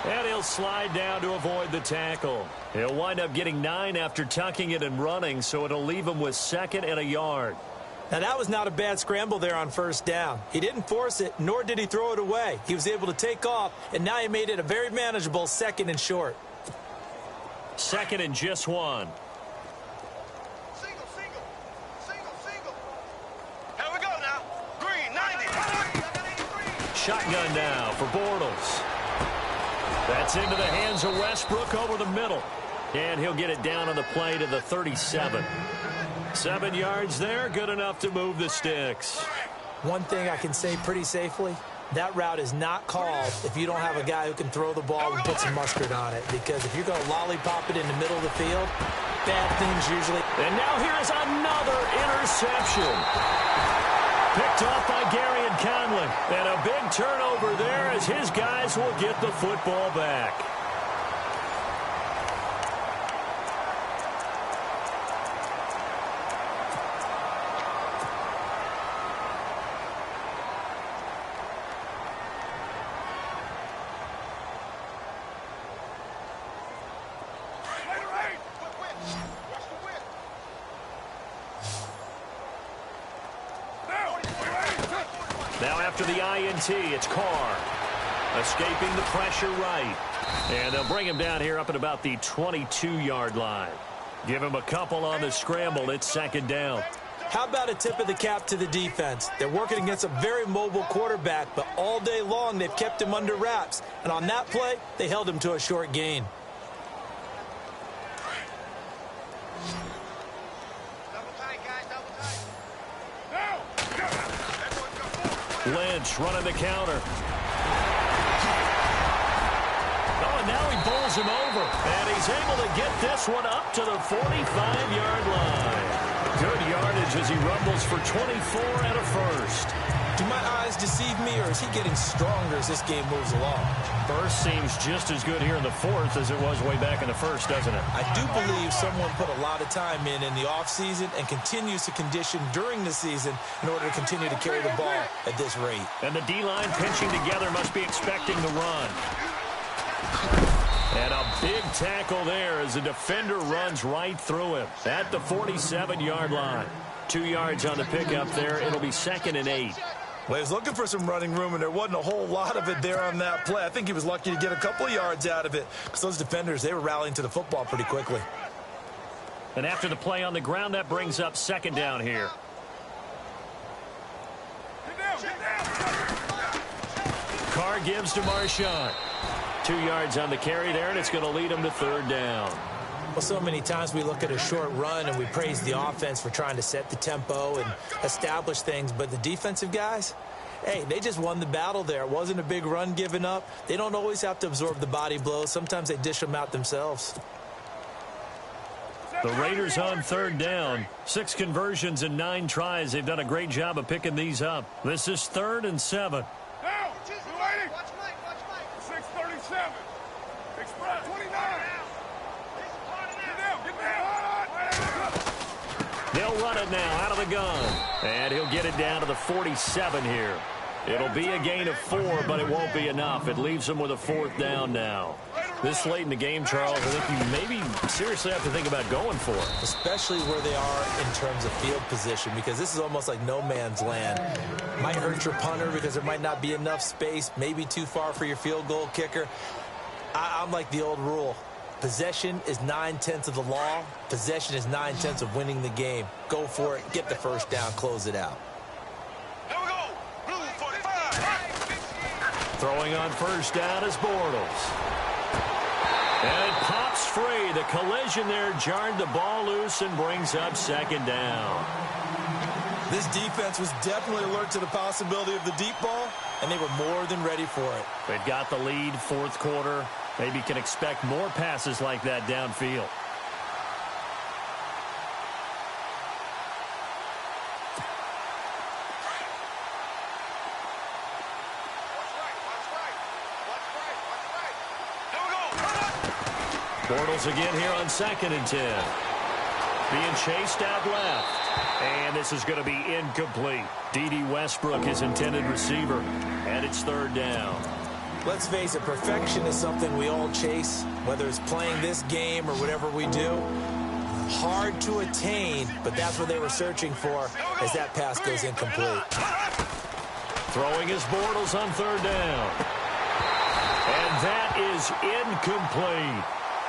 And he'll slide down to avoid the tackle. He'll wind up getting 9 after tucking it and running, so it'll leave him with 2nd and a yard. Now, that was not a bad scramble there on first down. He didn't force it, nor did he throw it away. He was able to take off, and now he made it a very manageable 2nd and short. 2nd and just 1. Here we go now. Green, 90. Shotgun now for Bortles. That's into the hands of Westbrook over the middle. And he'll get it down on the play to the 37. 7 yards there, good enough to move the sticks. One thing I can say pretty safely, that route is not called if you don't have a guy who can throw the ball and put some mustard on it. Because if you're going to lollipop it in the middle of the field, bad things usually. And now here is another interception. Picked off by Gary and Conley. And a big turnover there as his guys will get the football back. Now after the INT, it's Carr. Escaping the pressure right. And they'll bring him down here up at about the 22-yard line. Give him a couple on the scramble. It's 2nd down. How about a tip of the cap to the defense? They're working against a very mobile quarterback, but all day long they've kept him under wraps. And on that play, they held him to a short gain. Lynch running the counter. Oh, and now he bowls him over. And he's able to get this one up to the 45-yard line. Good yardage as he rumbles for 24 and a first. Do my eyes deceive me, or is he getting stronger as this game moves along? Burst seems just as good here in the 4th as it was way back in the 1st, doesn't it? I do believe someone put a lot of time in the offseason and continues to condition during the season in order to continue to carry the ball at this rate. And the D-line pinching together must be expecting the run. And a big tackle there as the defender runs right through him at the 47-yard line. 2 yards on the pickup there. It'll be 2nd and 8. Well, he was looking for some running room, and there wasn't a whole lot of it there on that play. I think he was lucky to get a couple of yards out of it because those defenders, they were rallying to the football pretty quickly. And after the play on the ground, that brings up 2nd down here. Carr gives to Marshawn. 2 yards on the carry there, and it's going to lead him to 3rd down. Well, so many times we look at a short run and we praise the offense for trying to set the tempo and establish things, but the defensive guys, hey, they just won the battle there. It wasn't a big run given up. They don't always have to absorb the body blows. Sometimes they dish them out themselves. The Raiders on 3rd down. 6 conversions and 9 tries. They've done a great job of picking these up. This is 3rd and 7. Now, watch Mike. 6:37. Express 29. They'll run it now out of the gun. And he'll get it down to the 47 here. It'll be a gain of 4, but it won't be enough. It leaves them with a 4th down now. This late in the game, Charles, I think you maybe seriously have to think about going for it. Especially where they are in terms of field position, because this is almost like no man's land. Might hurt your punter because there might not be enough space, maybe too far for your field goal kicker. I'm like the old rule. Possession is 9/10 of the law. Possession is 9/10 of winning the game. Go for it. Get the 1st down. Close it out. Here we go. Blue 45. Throwing on 1st down is Bortles. And it pops free. The collision there jarred the ball loose and brings up 2nd down. This defense was definitely alert to the possibility of the deep ball, and they were more than ready for it. They've got the lead, 4th quarter. Maybe can expect more passes like that downfield. Bortles again here on 2nd and 10. Being chased out left. And this is going to be incomplete. D.D. Westbrook, his intended receiver. And it's 3rd down. Let's face it, perfection is something we all chase, whether it's playing this game or whatever we do. Hard to attain, but that's what they were searching for as that pass goes incomplete. Throwing his Bortles on 3rd down. And that is incomplete.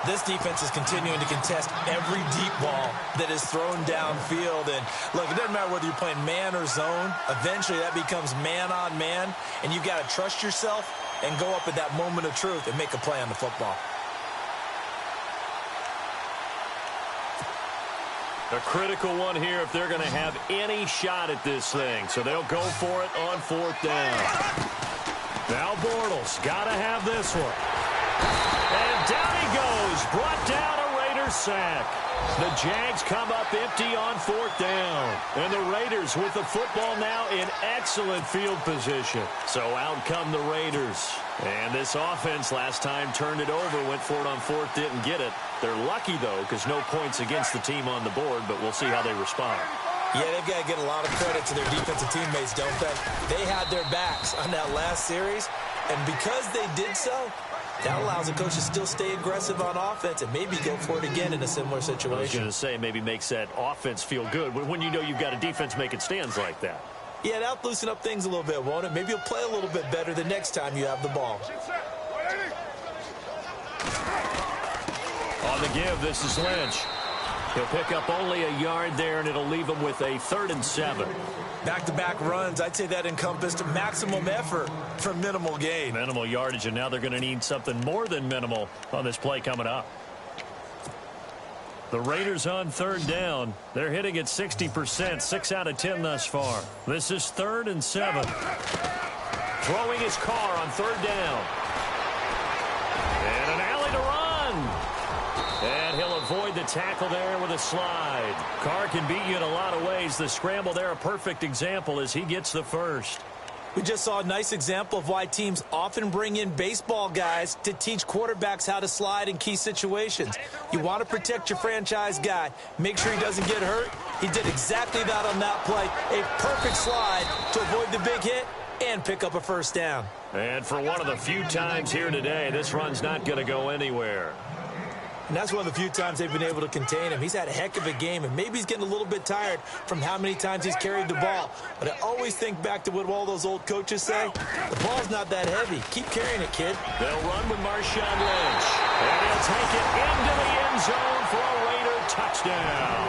This defense is continuing to contest every deep ball that is thrown downfield. And, look, it doesn't matter whether you're playing man or zone. Eventually, that becomes man-on-man, and you've got to trust yourself and go up at that moment of truth and make a play on the football. A critical one here if they're going to have any shot at this thing. So they'll go for it on 4th down. Now Bortles got to have this one. And down he goes. Brought down a Raiders sack. The Jags come up empty on 4th down. And the Raiders with the football now in excellent field position. So out come the Raiders. And this offense last time turned it over, went for it on 4th, didn't get it. They're lucky, though, because no points against the team on the board, but we'll see how they respond. Yeah, they've got to get a lot of credit to their defensive teammates, don't they? They had their backs on that last series, and because they did so, that allows the coach to still stay aggressive on offense and maybe go for it again in a similar situation. I was going to say, maybe makes that offense feel good when you know you've got a defense making stands like that. Yeah, that'll loosen up things a little bit, won't it? Maybe you'll play a little bit better the next time you have the ball. On the give, this is Lynch. He'll pick up only a yard there, and it'll leave him with a 3rd and 7. Back-to-back runs, I'd say that encompassed maximum effort for minimal gain. Minimal yardage, and now they're going to need something more than minimal on this play coming up. The Raiders on 3rd down. They're hitting at 60%, 6 out of 10 thus far. This is 3rd and 7. Throwing his Carr on 3rd down. And an alley to run. And he'll avoid the tackle there with a slide. Carr can beat you in a lot of ways. The scramble there, a perfect example as he gets the first. We just saw a nice example of why teams often bring in baseball guys to teach quarterbacks how to slide in key situations. You want to protect your franchise guy. Make sure he doesn't get hurt. He did exactly that on that play. A perfect slide to avoid the big hit and pick up a 1st down. And for one of the few times here today, this run's not going to go anywhere. And that's one of the few times they've been able to contain him. He's had a heck of a game, and maybe he's getting a little bit tired from how many times he's carried the ball. But I always think back to what all those old coaches say. The ball's not that heavy. Keep carrying it, kid. They'll run with Marshawn Lynch. And he'll take it into the end zone for a Raider touchdown.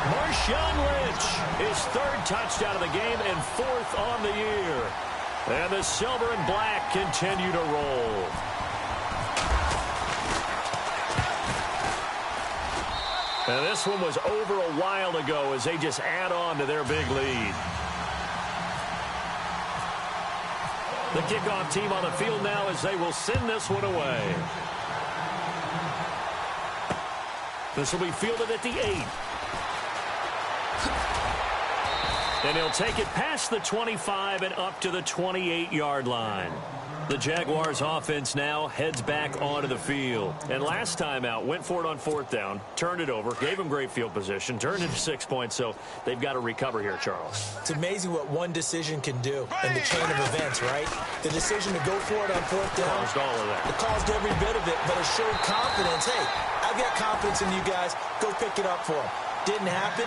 Marshawn Lynch, his third touchdown of the game and fourth on the year. And the silver and black continue to roll. And this one was over a while ago as they just add on to their big lead. The kickoff team on the field now as they will send this one away. This will be fielded at the 8. And he'll take it past the 25 and up to the 28-yard line. The Jaguars offense now heads back onto the field. And last time out, went for it on fourth down, turned it over, gave them great field position, turned it to 6 points, so they've got to recover here, Charles. It's amazing what one decision can do in the chain of events, right? The decision to go for it on fourth down. Caused all of that. It caused every bit of it, but it showed confidence. Hey, I've got confidence in you guys. Go pick it up for them. Didn't happen.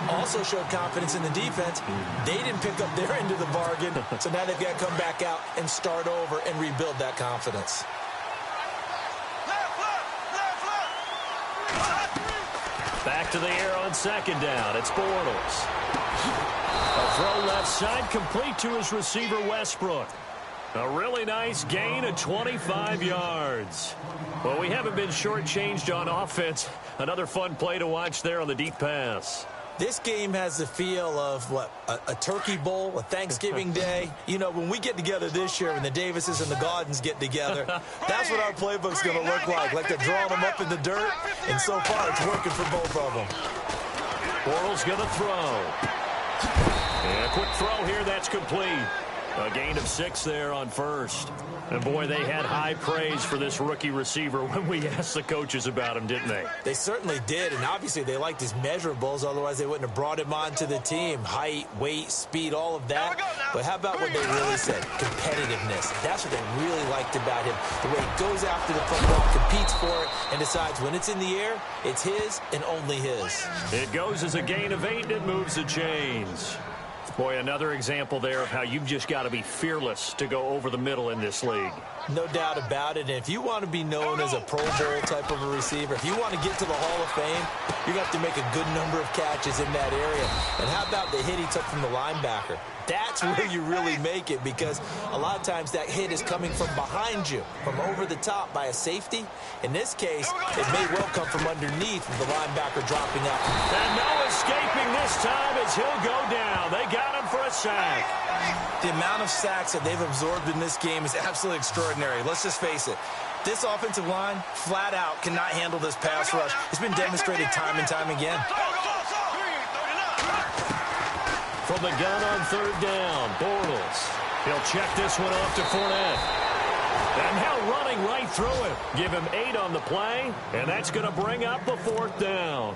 Also showed confidence in the defense. They didn't pick up their end of the bargain, so now they've got to come back out and start over and rebuild that confidence. Back to the air on second down. It's Bortles. A throw left side complete to his receiver, Westbrook. A really nice gain of 25 yards. Well, we haven't been shortchanged on offense. Another fun play to watch there on the deep pass. This game has the feel of, what, a turkey bowl, a Thanksgiving day. You know, when we get together this year, when the Davises and the Gaudens get together, that's what our playbook's going to look like they're drawing them up in the dirt, and so far it's working for both of them. Bortles going to throw. And a quick throw here, that's complete. A gain of 6 there on first. And, boy, they had high praise for this rookie receiver when we asked the coaches about him, didn't they? They certainly did, and obviously they liked his measurables. Otherwise, they wouldn't have brought him onto the team. Height, weight, speed, all of that. But how about what they really said? Competitiveness. That's what they really liked about him. The way he goes after the football, competes for it, and decides when it's in the air, it's his and only his. It goes as a gain of 8, and it moves the chains. Boy, another example there of how you've just got to be fearless to go over the middle in this league. No doubt about it. And if you want to be known as a Pro Bowl type of a receiver, if you want to get to the Hall of Fame, you're going to have to make a good number of catches in that area. And how about the hit he took from the linebacker? That's where you really make it, because a lot of times that hit is coming from behind you, from over the top by a safety. In this case, it may well come from underneath with the linebacker dropping out. And no escaping this time as he'll go down. They got him for a sack. The amount of sacks that they've absorbed in this game is absolutely extraordinary. Let's just face it. This offensive line, flat out, cannot handle this pass rush. It's been demonstrated time and time again. From the gun on third down, Bortles. He'll check this one off to Fournette. And now running right through him. Give him 8 on the play, and that's going to bring up a fourth down.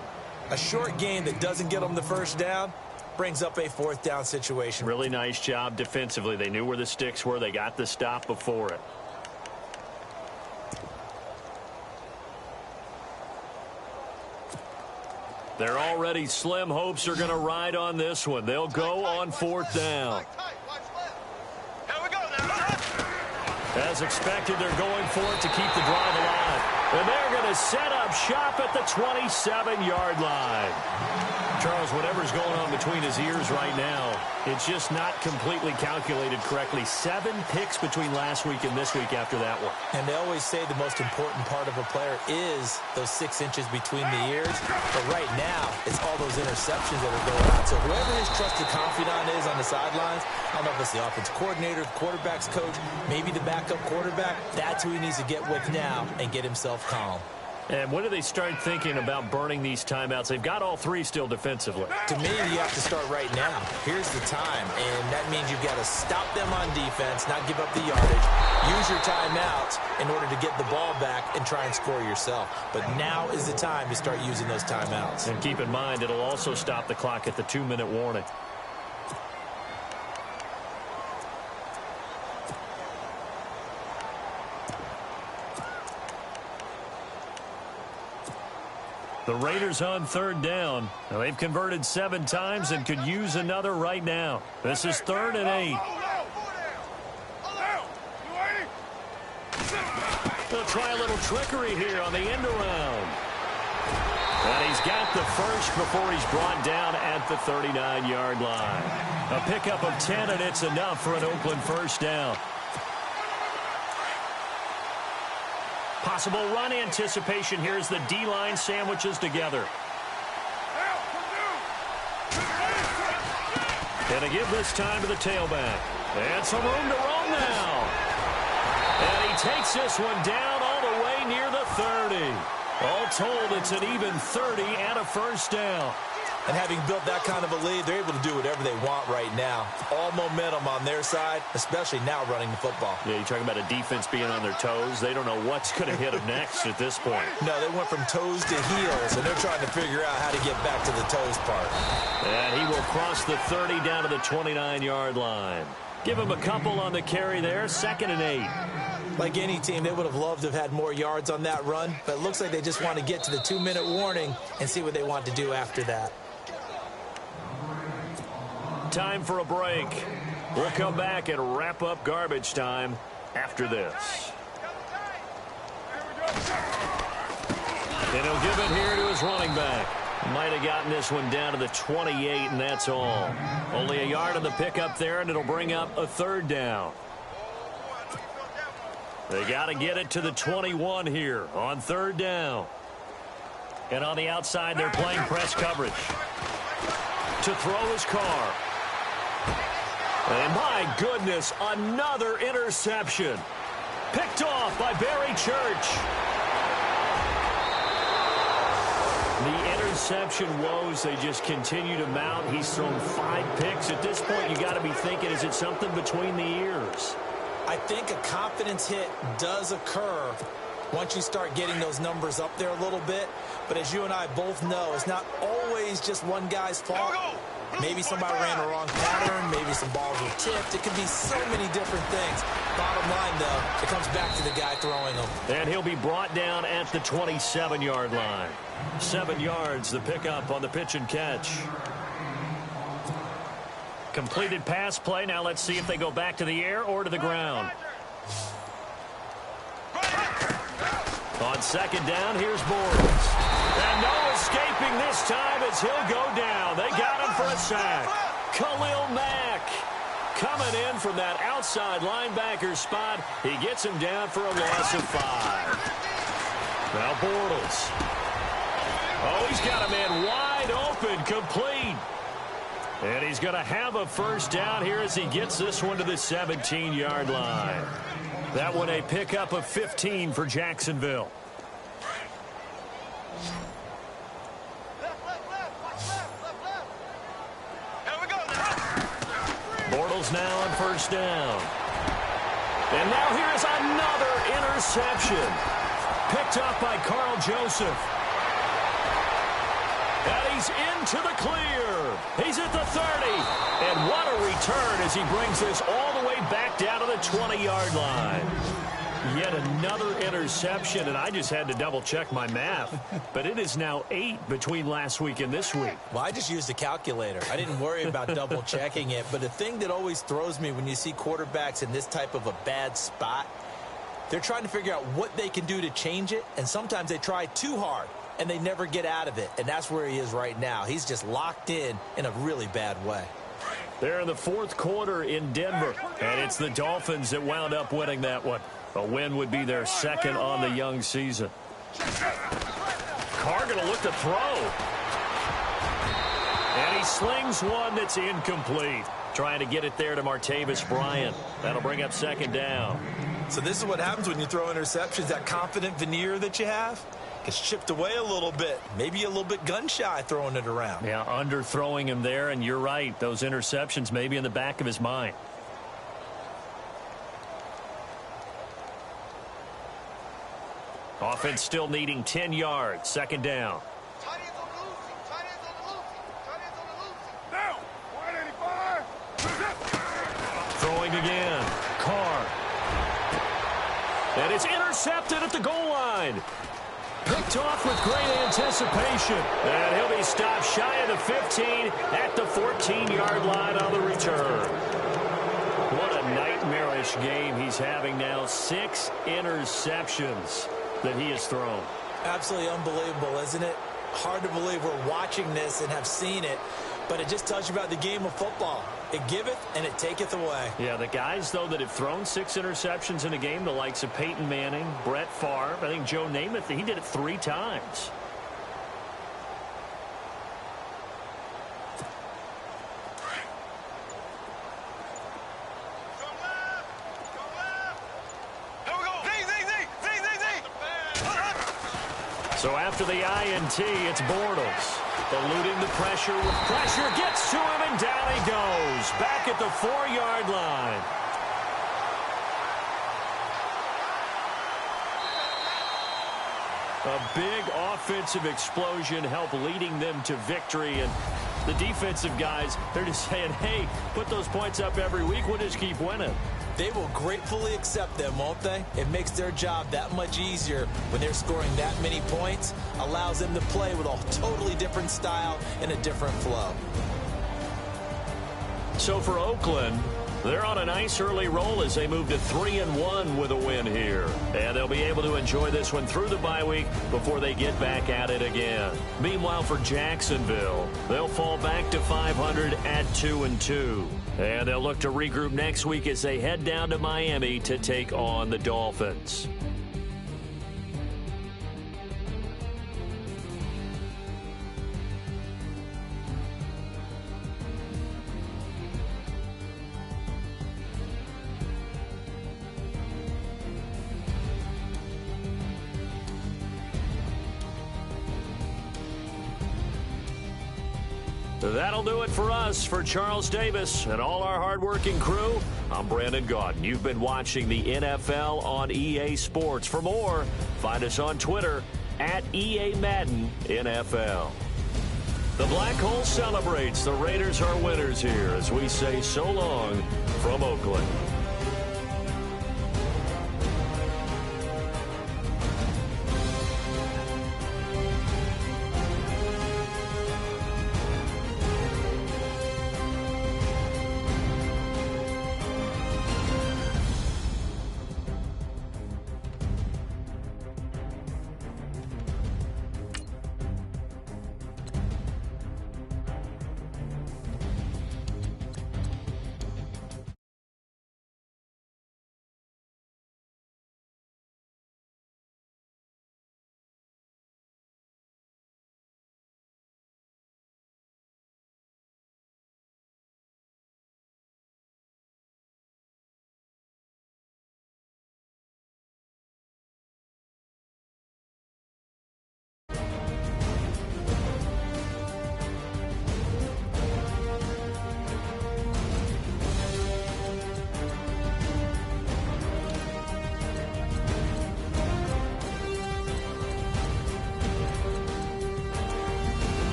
A short game that doesn't get them the first down brings up a fourth down situation. Really nice job defensively. They knew where the sticks were. They got the stop before it. They're already slim hopes are going to ride on this one. They'll go on fourth down. As expected, they're going for it to keep the drive alive. And they're going to set up shop at the 27-yard line. Charles, whatever's going on between his ears right now, it's just not completely calculated correctly. 7 picks between last week and this week after that one. And they always say the most important part of a player is those 6 inches between the ears. But right now, it's all those interceptions that are going on. So whoever his trusted confidant is on the sidelines, I don't know if it's the offense coordinator, the quarterback's coach, maybe the backup quarterback, that's who he needs to get with now and get himself calm. And when do they start thinking about burning these timeouts? They've got all 3 still defensively. To me, you have to start right now. Here's the time, and that means you've got to stop them on defense, not give up the yardage. Use your timeouts in order to get the ball back and try and score yourself. But now is the time to start using those timeouts. And keep in mind, it'll also stop the clock at the 2-minute warning. The Raiders on third down. Now, they've converted 7 times and could use another right now. This is 3rd and 8. They'll try a little trickery here on the end around. And he's got the first before he's brought down at the 39-yard line. A pickup of 10, and it's enough for an Oakland first down. Possible run anticipation here as the D-line sandwiches together. Gonna give this time to the tailback. And some room to roam now. And he takes this one down all the way near the 30. All told, it's an even 30 and a first down. And having built that kind of a lead, they're able to do whatever they want right now. All momentum on their side, especially now running the football. Yeah, you're talking about a defense being on their toes. They don't know what's going to hit them next at this point. No, they went from toes to heels, and they're trying to figure out how to get back to the toes part. And he will cross the 30 down to the 29-yard line. Give him a couple on the carry there, 2nd and 8. Like any team, they would have loved to have had more yards on that run, but it looks like they just want to get to the 2-minute warning and see what they want to do after that. Time for a break. We'll come back and wrap up garbage time after this. And he'll give it here to his running back. Might have gotten this one down to the 28, and that's all. Only a yard on the pickup there, and it'll bring up a 3rd down. They got to get it to the 21 here on 3rd down. And on the outside, they're playing press coverage. To throw his Carr. And my goodness, another interception. Picked off by Barry Church. The interception woes, they just continue to mount. He's thrown 5 picks. At this point, you got to be thinking, is it something between the ears? I think a confidence hit does occur once you start getting those numbers up there a little bit. But as you and I both know, it's not always just one guy's fault. Maybe somebody ran a wrong pattern. Maybe some balls were tipped. It could be so many different things. Bottom line, though, it comes back to the guy throwing them. And he'll be brought down at the 27-yard line. 7 yards, the pickup on the pitch and catch. Completed pass play. Now let's see if they go back to the air or to the ground. On 2nd down, here's Bortles. And no escaping this time as he'll go down. They got him for a sack. Khalil Mack coming in from that outside linebacker spot. He gets him down for a loss of 5. Now Bortles. Oh, he's got a man wide open, complete. And he's going to have a first down here as he gets this one to the 17-yard line. That one a pickup of 15 for Jacksonville. Bortles now on first down. And now here's another interception. Picked up by Carl Joseph. And he's into the clear. He's at the 30. And what a return as he brings this all the way back down to the 20-yard line. Yet another interception, and I just had to double-check my math. But it is now 8 between last week and this week. Well, I just used a calculator. I didn't worry about double-checking it. But the thing that always throws me when you see quarterbacks in this type of a bad spot, they're trying to figure out what they can do to change it, and sometimes they try too hard, and they never get out of it. And that's where he is right now. He's just locked in a really bad way. They're in the 4th quarter in Denver, and it's the Dolphins that wound up winning that one. A win would be their 2nd on the young season. Carr going to look to throw. And he slings one that's incomplete. Trying to get it there to Martavis Bryant. That'll bring up 2nd down. So this is what happens when you throw interceptions. That confident veneer that you have gets chipped away a little bit. Maybe a little bit gun-shy throwing it around. Yeah, underthrowing him there, and you're right. Those interceptions may be in the back of his mind. Offense still needing 10 yards. 2nd down. Throwing again. Carr. And it's intercepted at the goal line. Picked off with great anticipation. And he'll be stopped shy of the 15 at the 14-yard line on the return. What a nightmarish game he's having now. 6 interceptions that he has thrown. Absolutely unbelievable, isn't it? Hard to believe we're watching this and have seen it, but it just tells you about the game of football. It giveth and it taketh away. Yeah, the guys, though, that have thrown 6 interceptions in a game, the likes of Peyton Manning, Brett Favre, I think Joe Namath, he did it 3 times. So after the INT, it's Bortles. Eluding the pressure with pressure. Gets to him, and down he goes. Back at the 4-yard line. A big offensive explosion helped leading them to victory. And the defensive guys, they're just saying, hey, put those points up every week. We'll just keep winning. They will gratefully accept them, won't they? It makes their job that much easier when they're scoring that many points. Allows them to play with a totally different style and a different flow. So for Oakland, they're on a nice early roll as they move to 3-1 with a win here. And they'll be able to enjoy this one through the bye week before they get back at it again. Meanwhile, for Jacksonville, they'll fall back to 500 at 2-2. And they'll look to regroup next week as they head down to Miami to take on the Dolphins. That'll do it for us. For Charles Davis and all our hardworking crew, I'm Brandon Gaudin. You've been watching the NFL on EA Sports. For more, find us on Twitter at EA Madden NFL. The Black Hole celebrates. The Raiders are winners here as we say so long from Oakland.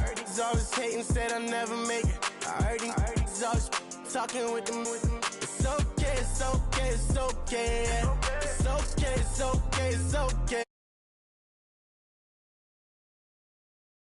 heard these always hating, said I never make it. I heard these always talking with them. It's okay, it's okay, it's okay. It's okay, it's okay, it's okay.